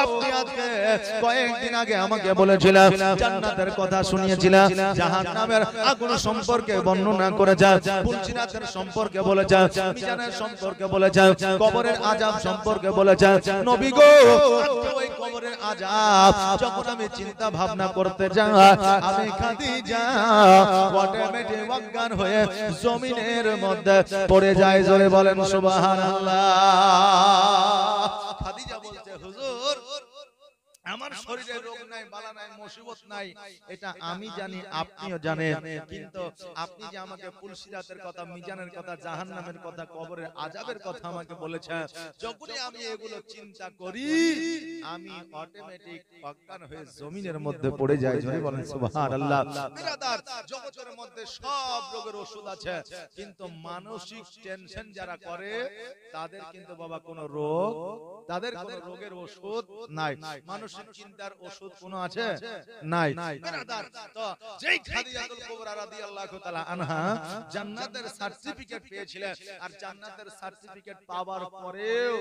আপনি আজকে কয়েকদিন আগে আমাকে বলেছিলেন, জান্নাতের কথা শুনিয়েছিলেন, জাহান্নামের আগুন সম্পর্কে বর্ণনা করেছেন, পুলসিরাতের সম্পর্কে বলেছেন, মিজানের সম্পর্কে বলেছেন, কবরের আযাব সম্পর্কে বলেছেন। নবী গো, ওই কবরের আযাব যখন আমি চিন্তা ভাবনা করতে যাই, আমি খাদিজা অটোমেটিক অজ্ঞান হয়ে জমিনের মধ্যে পড়ে যায়। জোরে বলেন সুবহানাল্লাহ। খাদিজা বলছে, হুজুর, আমার শরীরে রোগ নাই, বালা নাই, মুসিবত নাই, এটা আমি জানি, আপনিও জানেন, কিন্তু আপনি যে আমাকে পুলসিরাতের কথা, মিজানের কথা, জাহান্নামের কথা, কবরের আযাবের কথা আমাকে বলেছেন, যখনই আমি এগুলো চিন্তা করি, আমি অটোমেটিক অজ্ঞান হয়ে জমিনের মধ্যে পড়ে যাই। জোরে বলেন সুবহানাল্লাহ। বিরাদার, জগতের মধ্যে সব রোগের ওষুধ আছে, কিন্তু মানসিক টেনশন যারা করে তাদের কিন্তু বাবা কোনো রোগ, তাদের কোনো রোগের ওষুধ নাই। মানসিক চিন্তার ওষুধ কোনো আছে? নাই। বিরাদার, তো যেই খাদিজাতুল কুবরা রাদিয়াল্লাহু তাআলা আনহা জান্নাতের সার্টিফিকেট পেয়েছিলেন, আর জান্নাতের সার্টিফিকেট পাওয়ার পরেও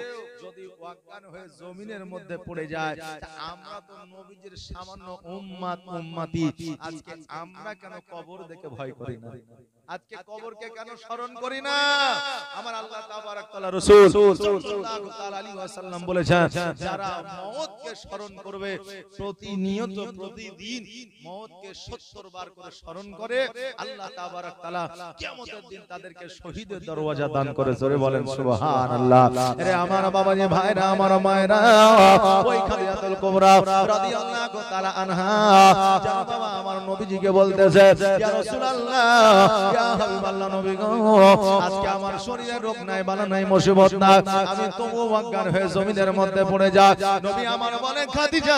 যদি অজ্ঞান হয়ে জমিনের মধ্যে পড়ে যায়, তা আমরা তো নবীজির সামান্য উম্মতি, আজকে আমরা কেন কবর দেখে ভয় করি না? আজকে কবরকে কেন স্মরণ করি না? আমার আল্লাহ তাবারক তাআলা রাসূল সাল্লাল্লাহু তাআলা আলাইহি ওয়াসাল্লাম বলেছেন, যারা মওতকে স্মরণ করবে, প্রতিনিয়ত প্রতিদিন মওতকে 70 বার করে স্মরণ করে, আল্লাহ তাবারক তাআলা কিয়ামতের দিন তাদেরকে শহীদের দরওয়াজা দান করে। জোরে বলেন সুবহানাল্লাহ। আরে আমার বাবাজি ভাইরা, আমার মায়েরা, ওই খাদিজাতুল কুবরা রাদিয়াল্লাহু তাআলা আনহা, যারা বাবা আমার নবীজি নবীজিকে বলতেছে ইয়া রাসূলুল্লাহ ইয়া হাবিবাল্লাহ নবী গো আজকে আমার শরীরে রোগ নাই বালা নাই মুসিবত না আমি তবু অজ্ঞান হয়ে জমিনের মধ্যে পড়ে যাই নবী আমার বলে খাদিজা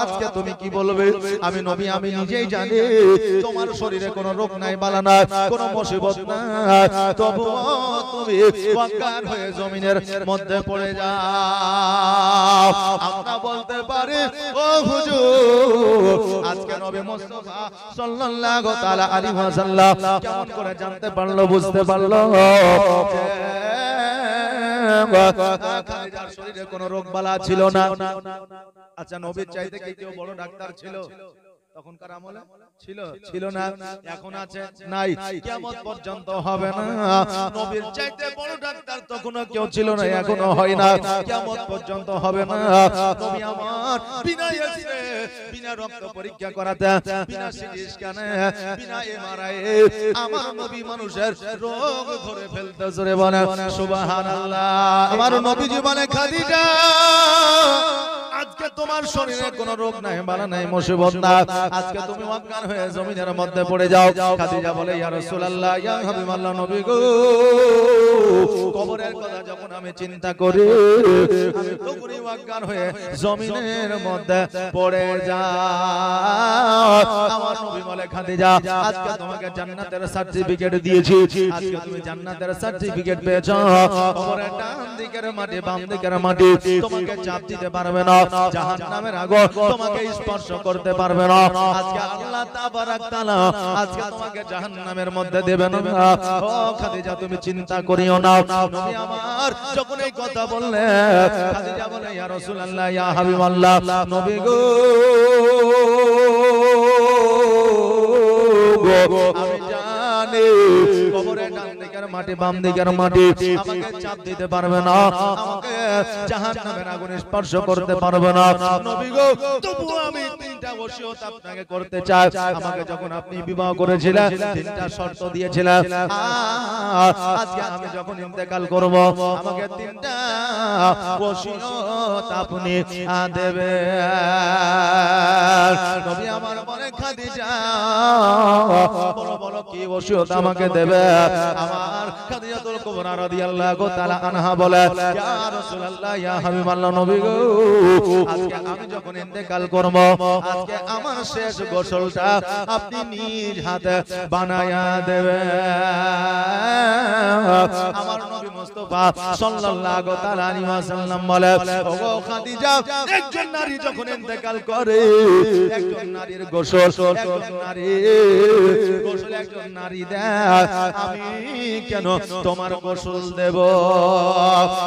আজকে তুমি কি বলবে আমি নবী আমি নিজেই জানি তোমার শরীরে কোনো রোগ নাই বালা নাই কোনো মুসিবত নাই তবু তুমি অজ্ঞান হয়ে জমিনের মধ্যে পড়ে যাও আমরা বলতে পারি ও হুজুর আজকে নবী মুস্তাফা সাল্লাল্লাহু তাআলা আলাইহি ওয়াসাল্লাম কেমন করে জানতে পারলো বুঝতে পারলো খাদিজার শরীরে কোনো রোগ বালা ছিল না আচ্ছা নবীর চাইতে কি কেউ বড় ডাক্তার ছিল তখনকার আমলে ছিল না এখন আছে নাই কিয়ামত পর্যন্ত হবে না নবীর চাইতে বড় ডাক্তার তখনও কেউ ছিল না এখনো হয় না কিয়ামত পর্যন্ত হবে না নবী আমার বিনা এক্সরে বিনা রক্ত পরীক্ষা করাতে বিনা সিটি স্ক্যানে বিনা এমআরআই আমার নবী মানুষের রোগ ধরে ফেলতে জোরে বলে সুবহানাল্লাহ আমার নবীজি বলে খাদিজা আজকে তোমার শরীরে কোনো রোগ নাই বালা নাই মুসিবত না আজকে তুমি অজ্ঞান হয়ে জমিনের মধ্যে পড়ে যাও খাদিজা বলে ইয়া রাসূলুল্লাহ ইয়া হাবিবাল্লাহ নবী গো কবরের কথা যখন আমি চিন্তা করি আমি তখনই অজ্ঞান হয়ে জমিনের মধ্যে পড়ে যাই আমার নবী বলে খাদিজা আজকে তোমাকে জান্নাতের সার্টিফিকেট দিয়েছি আজকে তুমি জান্নাতের সার্টিফিকেট পেয়েছো কবরের ডান দিকের মাটি বাম দিকের মাটি তোমাকে চাপ দিতে পারবে না জাহান্নামের আগুন তোমাকে স্পর্শ করতে পারবে না আজকে আল্লাহ তাবারাক তাআলা আজকে তোমাকে জাহান্নামের মধ্যে দেবে না ও খাদিজা তুমি চিন্তা করিও না নবী আমার যখন এই কথা বললেন খাদিজা বলে ইয়া রাসূলুল্লাহ ইয়া হাবিবাল্লাহ নবী গো আমি জানি কবরের ডান দিকের মাটি বাম দিকের মাটি আমাকে চাপ দিতে পারবে না আমাকে জাহান্নামের আগুন স্পর্শ করতে পারবে না নবী গো তবু আমি তিনটা ওসিয়ত আপনাকে করতে চাই আমাকে যখন আপনি বিবাহ করেছিলেন তিনটা শর্ত দিয়েছিলেন আজকে আমি যখন ইন্তেকাল করব আমাকে তিনটা ওসিয়ত আপনি দেবেন নবী আমার বলে খাদিজা বড় বড় কি ওসিয়ত আমাকে দেবে আমার খাদিজাতুল কুবরা রাদিয়াল্লাহু তাআলা আনহা বলে ইয়া রাসূলুল্লাহ ইয়া হাবিবাল্লাহ নবী গো আজকে আমি যখন ইন্তেকাল করব আজকে আমার শেষ গোসলটা আপনি নিজ হাতে বানায়া দেবেন আমার নবী মুস্তাফা সাল্লাল্লাহু তাআলা আলাইহি ওয়াসাল্লাম বলে ওগো খাদিজা একজন নারী যখন ইন্তেকাল করে একজন নারীর গোসল একজন নারী দেয় আমি কেন তোমার গোসল দেব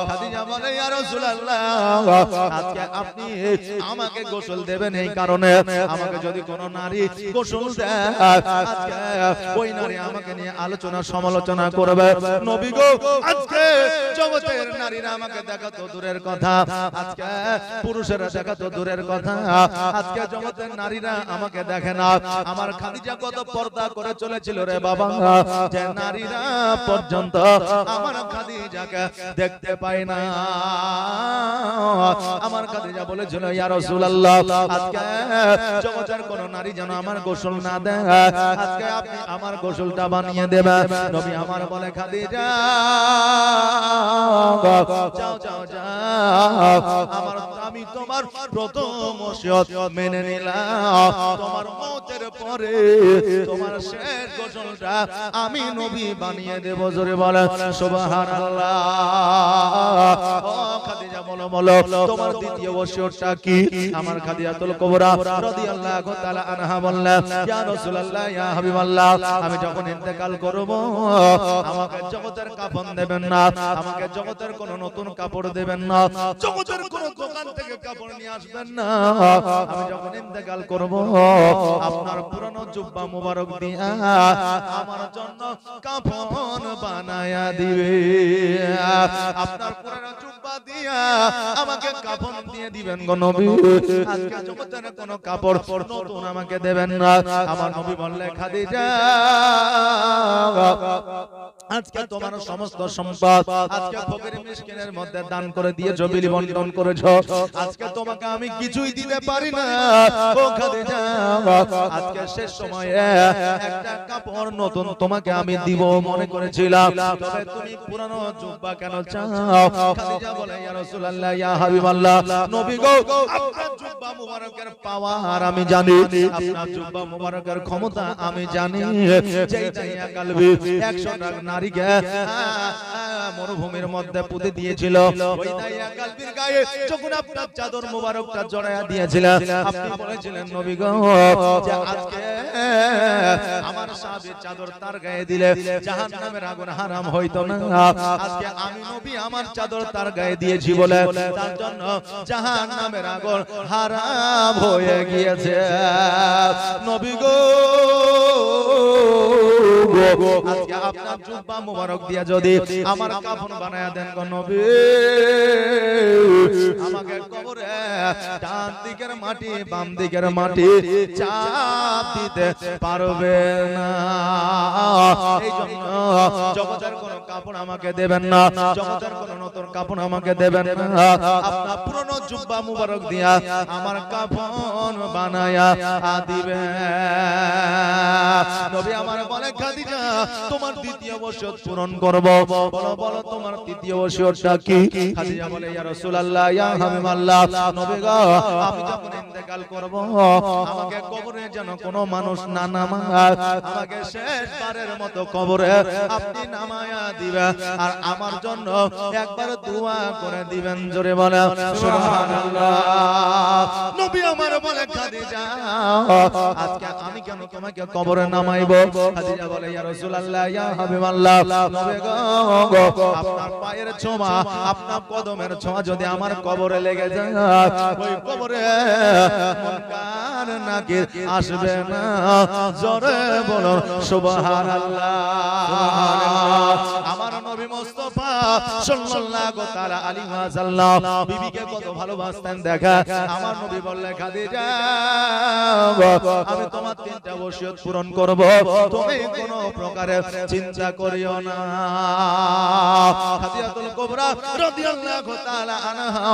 খাদিজা বলে ইয়া রাসূলুল্লাহ আজকে আপনি আমাকে গোসল দেবেন এই কারণে আমাকে যদি কোনো নারী গোসল দেয় আজকে ওই নারী আমাকে নিয়ে আলোচনা সমালোচনা করবে নবী গো আজকে জগতের নারীরা আমাকে দেখা তো দূরের কথা আজকে পুরুষেরা দেখা তো দূরের কথা আজকে জগতের নারীরা আমাকে দেখে না আমার খাদিজা কত পর্দা করে চলেছিল রে বাবা যে নারীরা পর্যন্ত আমার খাদিজাকে দেখতে পায় না আমার খাদিজা বলেছিল ইয়া রাসূলুল্লাহ আজকে জগতের কোন নারী যেন আমার গোসল না দেয় আজকে আপনি আমার গোসলটা বানিয়ে দেবেন নবী আমার বলে খাদিজা যাও যাও যাও আমার আমি তোমার প্রথম ওসিয়ত মেনে নিলাম তোমার মওতের পরে তোমার শেষ গোসলটা আমি নবী বানিয়ে দেব জোরে বলে সুবহানাল্লাহ ও খাদিজা বলো বলো তোমার দ্বিতীয় ওসিয়তটা কি আমার খাদিজাতুল কুবরা রাদিয়াল্লাহু তাআলা আনহা বললেন ইয়া রাসূলুল্লাহ ইয়া হাবিবাল্লাহ আমি যখন ইন্তেকাল করব আমাকে জগতের কাফন দেবেন না আমাকে জগতের কোন নতুন কাপড় দেবেন না জগতের কোন দোকান থেকে কাপড় নিয়ে আসবেন না আমি যখন ইন্তেকাল করব আপনার পুরানো জুব্বা মোবারক দিয়া আমার জন্য কাফন বানায়া দিবে আপনার পুরানো জুব্বা দিয়া আমাকে কাফন দিয়ে দিবেন গো নবী আজকে জগতের কোন কাপড় নতুন আমাকে দেবেন না আমার নবী বললেন খাদিজা আজকে তোমার সমস্ত সম্পদ আজকে ফকির মিসকিনের মধ্যে দান করে দিয়েছো, বিলি বন্টন করেছো। আজকে তোমাকে আমি কিছুই দিতে পারি না ও খাদিজা। আজকে শেষ সময়ে একটা কাপড় নতুন তোমাকে আমি দিব মনে করেছিলাম, তবে তুমি পুরানো জুব্বা কেন চাও? খাদিজা বলে, ইয়া রাসূলুল্লাহ, ইয়া হাবিবাল্লাহ, নবী গো, আপনার জুব্বা মুবারকের পাওয়ার আমি জানি, আপনার জুব্বা মুবারকের ক্ষমতা আমি জানি। যেই দাইয়া কালবি 100টা নারীকে মরুভূমির মধ্যে পুঁতে দিয়েছিল, ওই দাইয়া কালবির গায়ে যখন আপনার চাদর মুবারকটা জড়ায়া দিয়েছিলেন, আপনি বলেছিলেন নবী গো, যে আজকে আমার সাহাবীর চাদর তার গায়ে দিলে জাহান্নামের আগুন হারাম হইতো না। আজকে আমি নবী আমার চাদর তার গায়ে দিয়েছি বলে তার জন্য জাহান্নামের আগুন হারাম হয়ে গিয়েছে। নবী গো, আজকে আপনার জুব্বা মুবারক দিয়া যদি আমার কাফন বানায়া দেন গো নবী, আমাকে কবরে ডান দিকের মাটি বাম দিকের মাটি চাপ দিতে পারবে না। এই জন্য জগতের কোন কাপড় আমাকে দেবেন না, জগতের কোন নতুন কাপড় আমাকে দেবেন না, আপনার পুরনো জুব্বা মুবারক দিয়া আমার কাফন বানায়া দিবেন। নবী আমার বলে, খাদিজা তোমার দ্বিতীয় ওসিয়ত পূরণ করব। বলো বলো তোমার তৃতীয় ওসিয়তটা কি? খাদিজা বলে, ইয়া রাসূলুল্লাহ, ইয়া হাবিবাল্লাহ, নবী গো, আমি যখন ইন্তেকাল করব আমাকে কবরে যেন কোনো মানুষ না নামায়, আমাকে শেষবারের মতো কবরে আপনি নামায়া দিবেন, আর আমার জন্য একবার দোয়া করে দিবেন। জোরে বলে সুবহানাল্লাহ। নবী আমার বলে, খাদিজা আজকে আমি কেন তোমাকে কবরে নামাইবো? খাদিজা বলে, ইয়া রাসূলুল্লাহ, ইয়া হাবিবাল্লাহ, নবী গো, আপনার পায়ের ছোঁয়া আপনার কদমের ছোঁয়া যদি আমার কবরে লেগে যায়, ওই কবরে মুনকার নাকির আসবে না। জোরে বলো সুবহানাল্লাহ। আমার নবী মুস্তাফা সাল্লাল্লাহু তাআলা আলাইহি ওয়াসাল্লাম বিবিকে কত ভালোবাসতেন দেখা। আমার নবী বললেন, খাদিজা আমি তোমার তিনটা ওসিয়ত পূরণ করব, তুমি কোনো প্রকারে চিন্তা করিও না। খাদিজাতুল কুবরা রাদিয়াল্লাহু তাআলা আনহা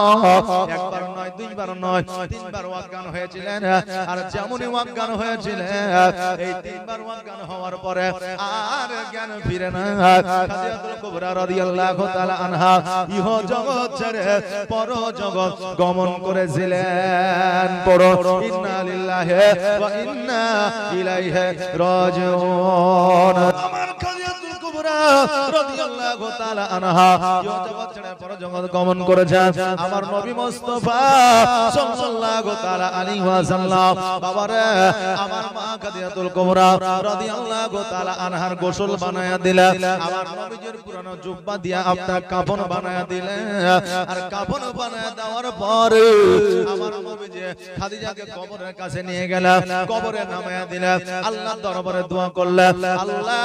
একবার নয়, দুইবার নয়, তিনবার ওয়াজ্ঞান হয়েছিলেন। আর যেমনই ওয়াজ্ঞান হয়েছিলেন, এই তিনবার ওয়াজ্ঞান হওয়ার পরে আর জ্ঞান ফিরে না। খাদিজাতুল কুবরা রাদিয়াল্লাহু তাআলা আনহা ইহ জগৎ ছেড়ে পর জগৎ গমন করেছিলেন। পড়ো, ইন্না লিল্লাহি ওয়া ইন্না ইলাইহি রাজিউন। আমার খাদিজাতুল কুবরা রাদিয়াল্লাহু তাআলা আনহা ইহ জগৎ ছেড়ে পর জগৎ গমন করেছেন। আমার নবী মুস্তাফা সাল্লাল্লাহু তাআলা আলাইহি ওয়াসাল্লাম বাবারে আমার মা খাদিজাতুল কুবরা রাদিয়াল্লাহু তাআলা আনহার গোসল বানায়া দিলেন। আমার নবীজির পুরানো জুব্বা দিয়া আপনার কাফন বানায়া দিলেন। আর কাফন বানায়া দেওয়ার পরে আমার নবীজি খাদিজাকে কবরের কাছে নিয়ে গেলেন, কবরে নামায়া দিলেন, আল্লাহর দরবারে দোয়া করলেন, আল্লাহ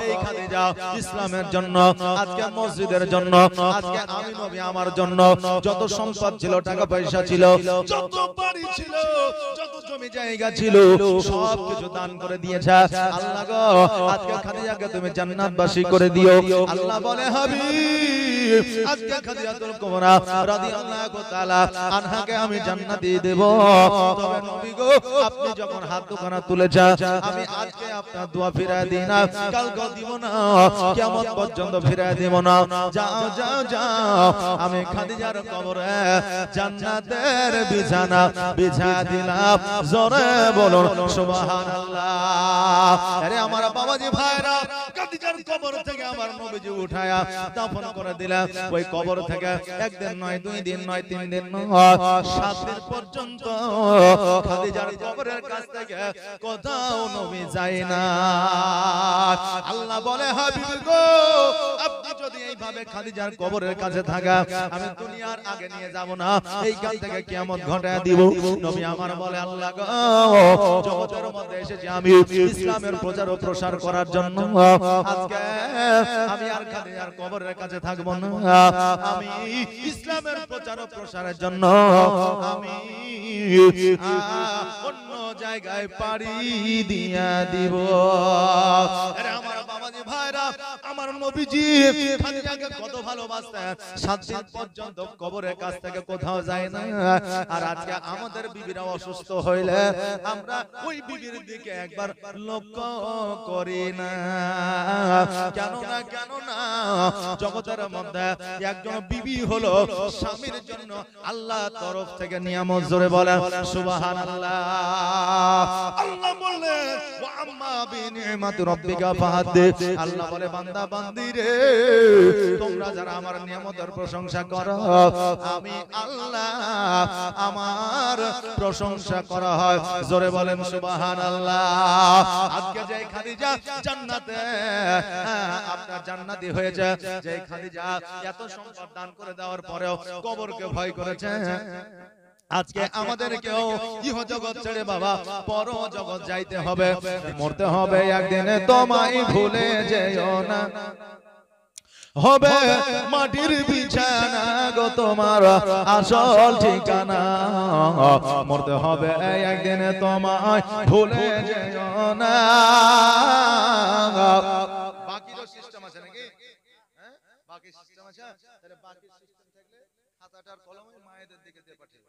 এই খাদিজা ইসলামের জন্য, আজকে মসজিদের জন্য, আজকে আমি নবী আমার জন্য যত সম্পদ ছিল, টাকা পয়সা ছিল, যত বাড়ি ছিল, যত জমি জায়গা ছিল, সব কিছু দান করে দিয়েছে। আল্লাহ গো, আজকে খাদিজাকে তুমি জান্নাতবাসী করে দিও। আল্লাহ বলে, হাবিব আজকে খাদিজাতুল কুবরা রাদিয়াল্লাহু তাআলা আনহাকে আমি জান্নাতি দেব। তবে নবী গো, আপনি যখন হাত দুখানা তুলেছেন, আমি আজকে আপনার দোয়া ফিরায় দিই না, কালকে দিব না, কিয়ামত পর্যন্ত ফিরায় দেব না। যাও যাও যাও, আমি খাদিজার কবরে জান্নাতের বিছানা বিছা দিলাম। জোরে বলুন সুবহানাল্লাহ। আরে আমার বাবাজি ভাইরা, খাদিজার কবর থেকে আমার নবীজি উঠায়া দাফন করে দিলেন। ওই কবর থেকে একদিন নয়, দুই দিন নয়, তিন দিন নয়, 7 দিন পর্যন্ত খাদিজার কবরের কাছ থেকে কোথাও নবী যায় না। আল্লাহ বলে, হাবিব গো, আপনি যদি এইভাবে খাদিজার কবরের কাছে থাকা, আমি দুনিয়ার আগে নিয়ে যাব না, এই কাল থেকে কিয়ামত ঘটায় দিব। নবী আমার বলে, আল্লাহ গো, জগতের মধ্যে এসেছি আমি ইসলামের প্রচার ও প্রসার করার জন্য। আজকে আমি আর খাদিজার কবরের কাছে থাকব না, আমি ইসলামের প্রচার ও প্রসারের জন্য আমি অন্য জায়গায় পাড়ি দিয়া দিব। আরে আমার বাবাজি ভাইরা, আমার নবীজি খাদিজাকে কত ভালোবাসতেন, 7 দিন পর্যন্ত কবরের কাছ থেকে কোথাও যায় না। আর আজকে আমাদের বিবিরা অসুস্থ হইলে আমরা ওই বিবির দিকে একবার লক্ষ্য করি না। কেন না জগতের মধ্যে একজন বিবি হলো স্বামীর জন্য আল্লাহর তরফ থেকে নিয়ামত। জোরে বলেন সুবহানাল্লাহ। আল্লাহ বললেন ওয়া আম্মা বিনিমাতি রাব্বিকা ফাহাদ্দিস। আল্লাহ বলে বান্দা বান্দি রে, তোমরা যারা আমার নিয়ামতের প্রশংসা করো, আমি আল্লাহ আমার প্রশংসা করা হয়। জোরে বলেন সুবহানাল্লাহ। আজকে যে খাদিজা জান্নাতে আপনার জান্নাতি হয়েছে, যে খাদিজা এত সম্পদ দান করে দেওয়ার পরেও কবরকে ভয় করেছে, আজকে আমাদেরকেও ইহ জগৎ ছেড়ে বাবা পর জগৎ যাইতে হবে, মরতে হবে একদিন। তোমায় ভুলে যেও না, হবে মাটির বিছানা গো তোমার আসল ঠিকানা। মরতে হবে একদিন, তোমায় ভুলে যেও না। বাকিরও সিস্টেম আছে নাকি? হ্যাঁ, বাকি সিস্টেম আছে। তাহলে বাকি সিস্টেম থাকলে খাতাটার কলমে মায়েদের দিকে দিয়ে পাঠিয়ে।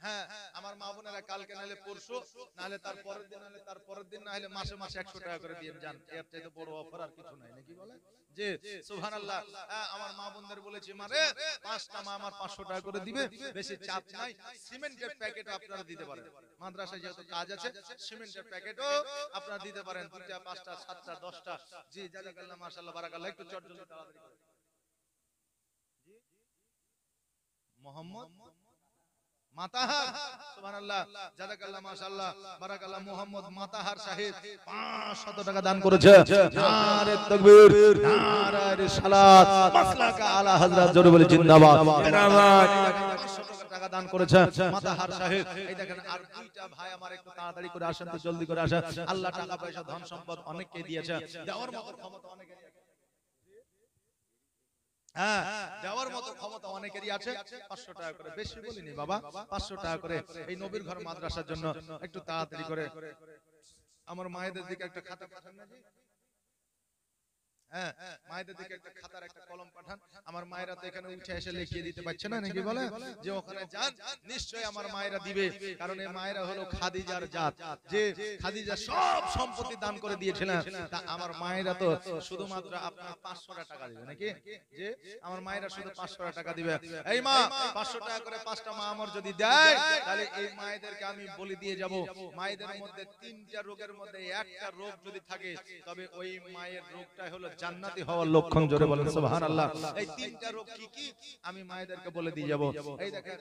হ্যাঁ, আমার মা বোনেরা কালকে নাহলে পরশু, নাহলে তার পরের দিন, নাহলে তার পরের দিন, নাহলে মাসে মাসে 100 টাকা করে দিয়ে যান। এর চাইতে বড় অফার আর কিছু নাই, নাকি বলে? জি সুবহানাল্লাহ। আমার মা বোনদের বলেছি, মারে 5টা মা আমার 500 টাকা করে দিবে, বেশি চাপ নাই। সিমেন্টের প্যাকেট আপনারা দিতে পারেন, মাদ্রাসায় যেহেতু কাজ আছে, সিমেন্টের প্যাকেটও আপনারা দিতে পারেন, 2টা 5টা 7টা 10টা। জি জাযাকাল্লাহ, মাশাআল্লাহ, বারাকাল্লাহ। একটু চটজলদি তাড়াতাড়ি করে। জি মোহাম্মদ মাতাহার, সুবহানাল্লাহ, জাযাকাল্লাহ, মাশাআল্লাহ, বারাকাল্লাহ। মোহাম্মদ মাতাহার সাহেব 500 টাকা দান করেছে। নারে তাকবীর, নারে রিসালাত, মাসলাকা আলা হযরত। জোরে বলে জিন্দাবাদ, জিন্দাবাদ। 500 টাকা দান করেছে মাতাহার সাহেব। এই দেখেন, আর 2টা ভাই আমার একটু তাড়াতাড়ি করে আসেন তো, জলদি করে আসেন। আল্লাহ টাকা পয়সা ধন সম্পদ অনেককে দিয়েছে, দেওয়ার মতো ক্ষমতা অনেকেরই আছে। হ্যাঁ, দেওয়ার মতো ক্ষমতা অনেকেরই আছে। 500 টাকা করে, বেশি বলিনি বাবা, 500 টাকা করে এই নবীর ঘর মাদ্রাসার জন্য একটু তাড়াতাড়ি করে আমার মায়েদের দিকে একটা খাতা পাঠান না জি। হ্যাঁ, মায়েদের দিকে একটা খাতার একটা কলম পাঠান। আমার মায়েরা তো এখানে উঠে এসে লিখিয়ে দিতে পারছে না, নাকি বলে? যে ওখানে যান, নিশ্চয়ই আমার মায়েরা দিবে, কারণ এই মায়েরা হলো খাদিজার জাত। যে খাদিজা সব সম্পত্তি দান করে দিয়েছিলেন, তা আমার মায়েরা তো শুধুমাত্র আপনার 500 টাকা দিবে, নাকি? যে আমার মায়েরা শুধু 500 টাকা দিবে। এই মা 500 টাকা করে 5টা মা আমার যদি দেয়, তাহলে এই মায়েদেরকে আমি বলে দিয়ে যাব, মায়েদের মধ্যে 3টা রোগের মধ্যে একটা রোগ যদি থাকে, তবে ওই মায়ের রোগটাই হলো জান্নাতি হওয়ার লক্ষণ। জোরে বলেন সুবহানাল্লাহ। এই 3টা রোগ কি কি আমি মায়েদেরকে বলে দিয়ে যাব। এই দেখেন,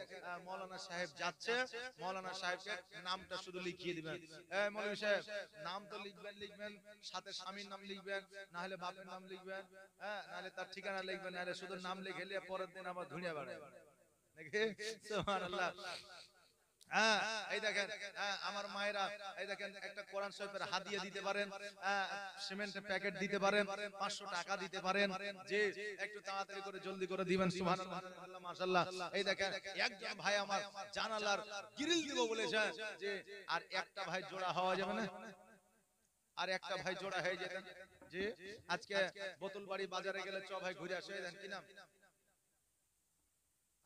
মাওলানা সাহেব যাচ্ছে, মাওলানা সাহেবকে নামটা শুধু লিখিয়ে দিবেন। এই মৌলভী সাহেব, নাম তো লিখবেন, সাথে স্বামীর নাম লিখবেন, না হলে বাপের নাম লিখবেন, হ্যাঁ, না হলে তার ঠিকানা লিখবেন, না হলে শুধু নাম লিখে নিয়ে পরের দিন আবার ধুনিয়া বাড়ায়, নাকি? সুবহানাল্লাহ। হ্যাঁ, এই দেখেন, আমার মায়েরা এই দেখেন, একটা কোরআন শরীফের হাদিয়া দিতে পারেন, সিমেন্টের প্যাকেট দিতে পারেন, 500 টাকা দিতে পারেন। যে একটু তাড়াতাড়ি করে জলদি করে দিবেন। সুবহানাল্লাহ, মাশাআল্লাহ। এই দেখেন, একজন ভাই আমার জানালার গ্রিল দিব বলেছে, যে আর একটা ভাই জোড়া হওয়া যাবে না? আর একটা ভাই জোড়া হয়ে যেতেন। যে আজকে বোতলবাড়ি বাজারে গেলে চ ভাই ঘুরে আসে, দেন কি নাম?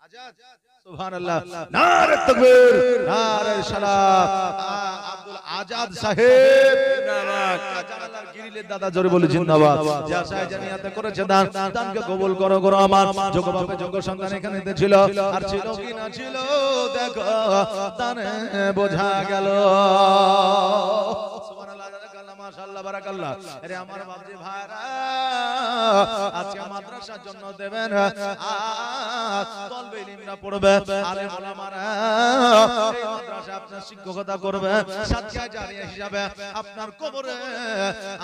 আজাদ। সুবহানাল্লাহ, নারে তাকবীর, নারে সালাত। আব্দুল আজাদ সাহেব জিন্দাবাদ। জানালার গ্রিলের দাদা, জোরে বলি জিন্দাবাদ। যা সাহেব জানিয়াতে করেছে দান, দানকে কবুল করো করো আমার। যোগ্য বাপে যোগ্য সন্তান এখানে ছিল, আর ছিল কি না ছিল দেখো, দানে বোঝা গেল। সুবহানাল্লাহ, মাশাআল্লাহ, বারাকাল্লাহ। আরে আমার বাপজি ভাইরা, আজকে মাদ্রাসার জন্য দেবেন, তলবে ইলমরা পড়বে, আলেম ওলামারা এই মাদ্রাসা আপনার শিক্ষকতা করবে, সাদকা জারিয়া হিসাবে আপনার কবরে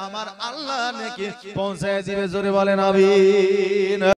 আমার আল্লাহ নেকি পৌঁছে দিবে। জোরে বলেন আমিন।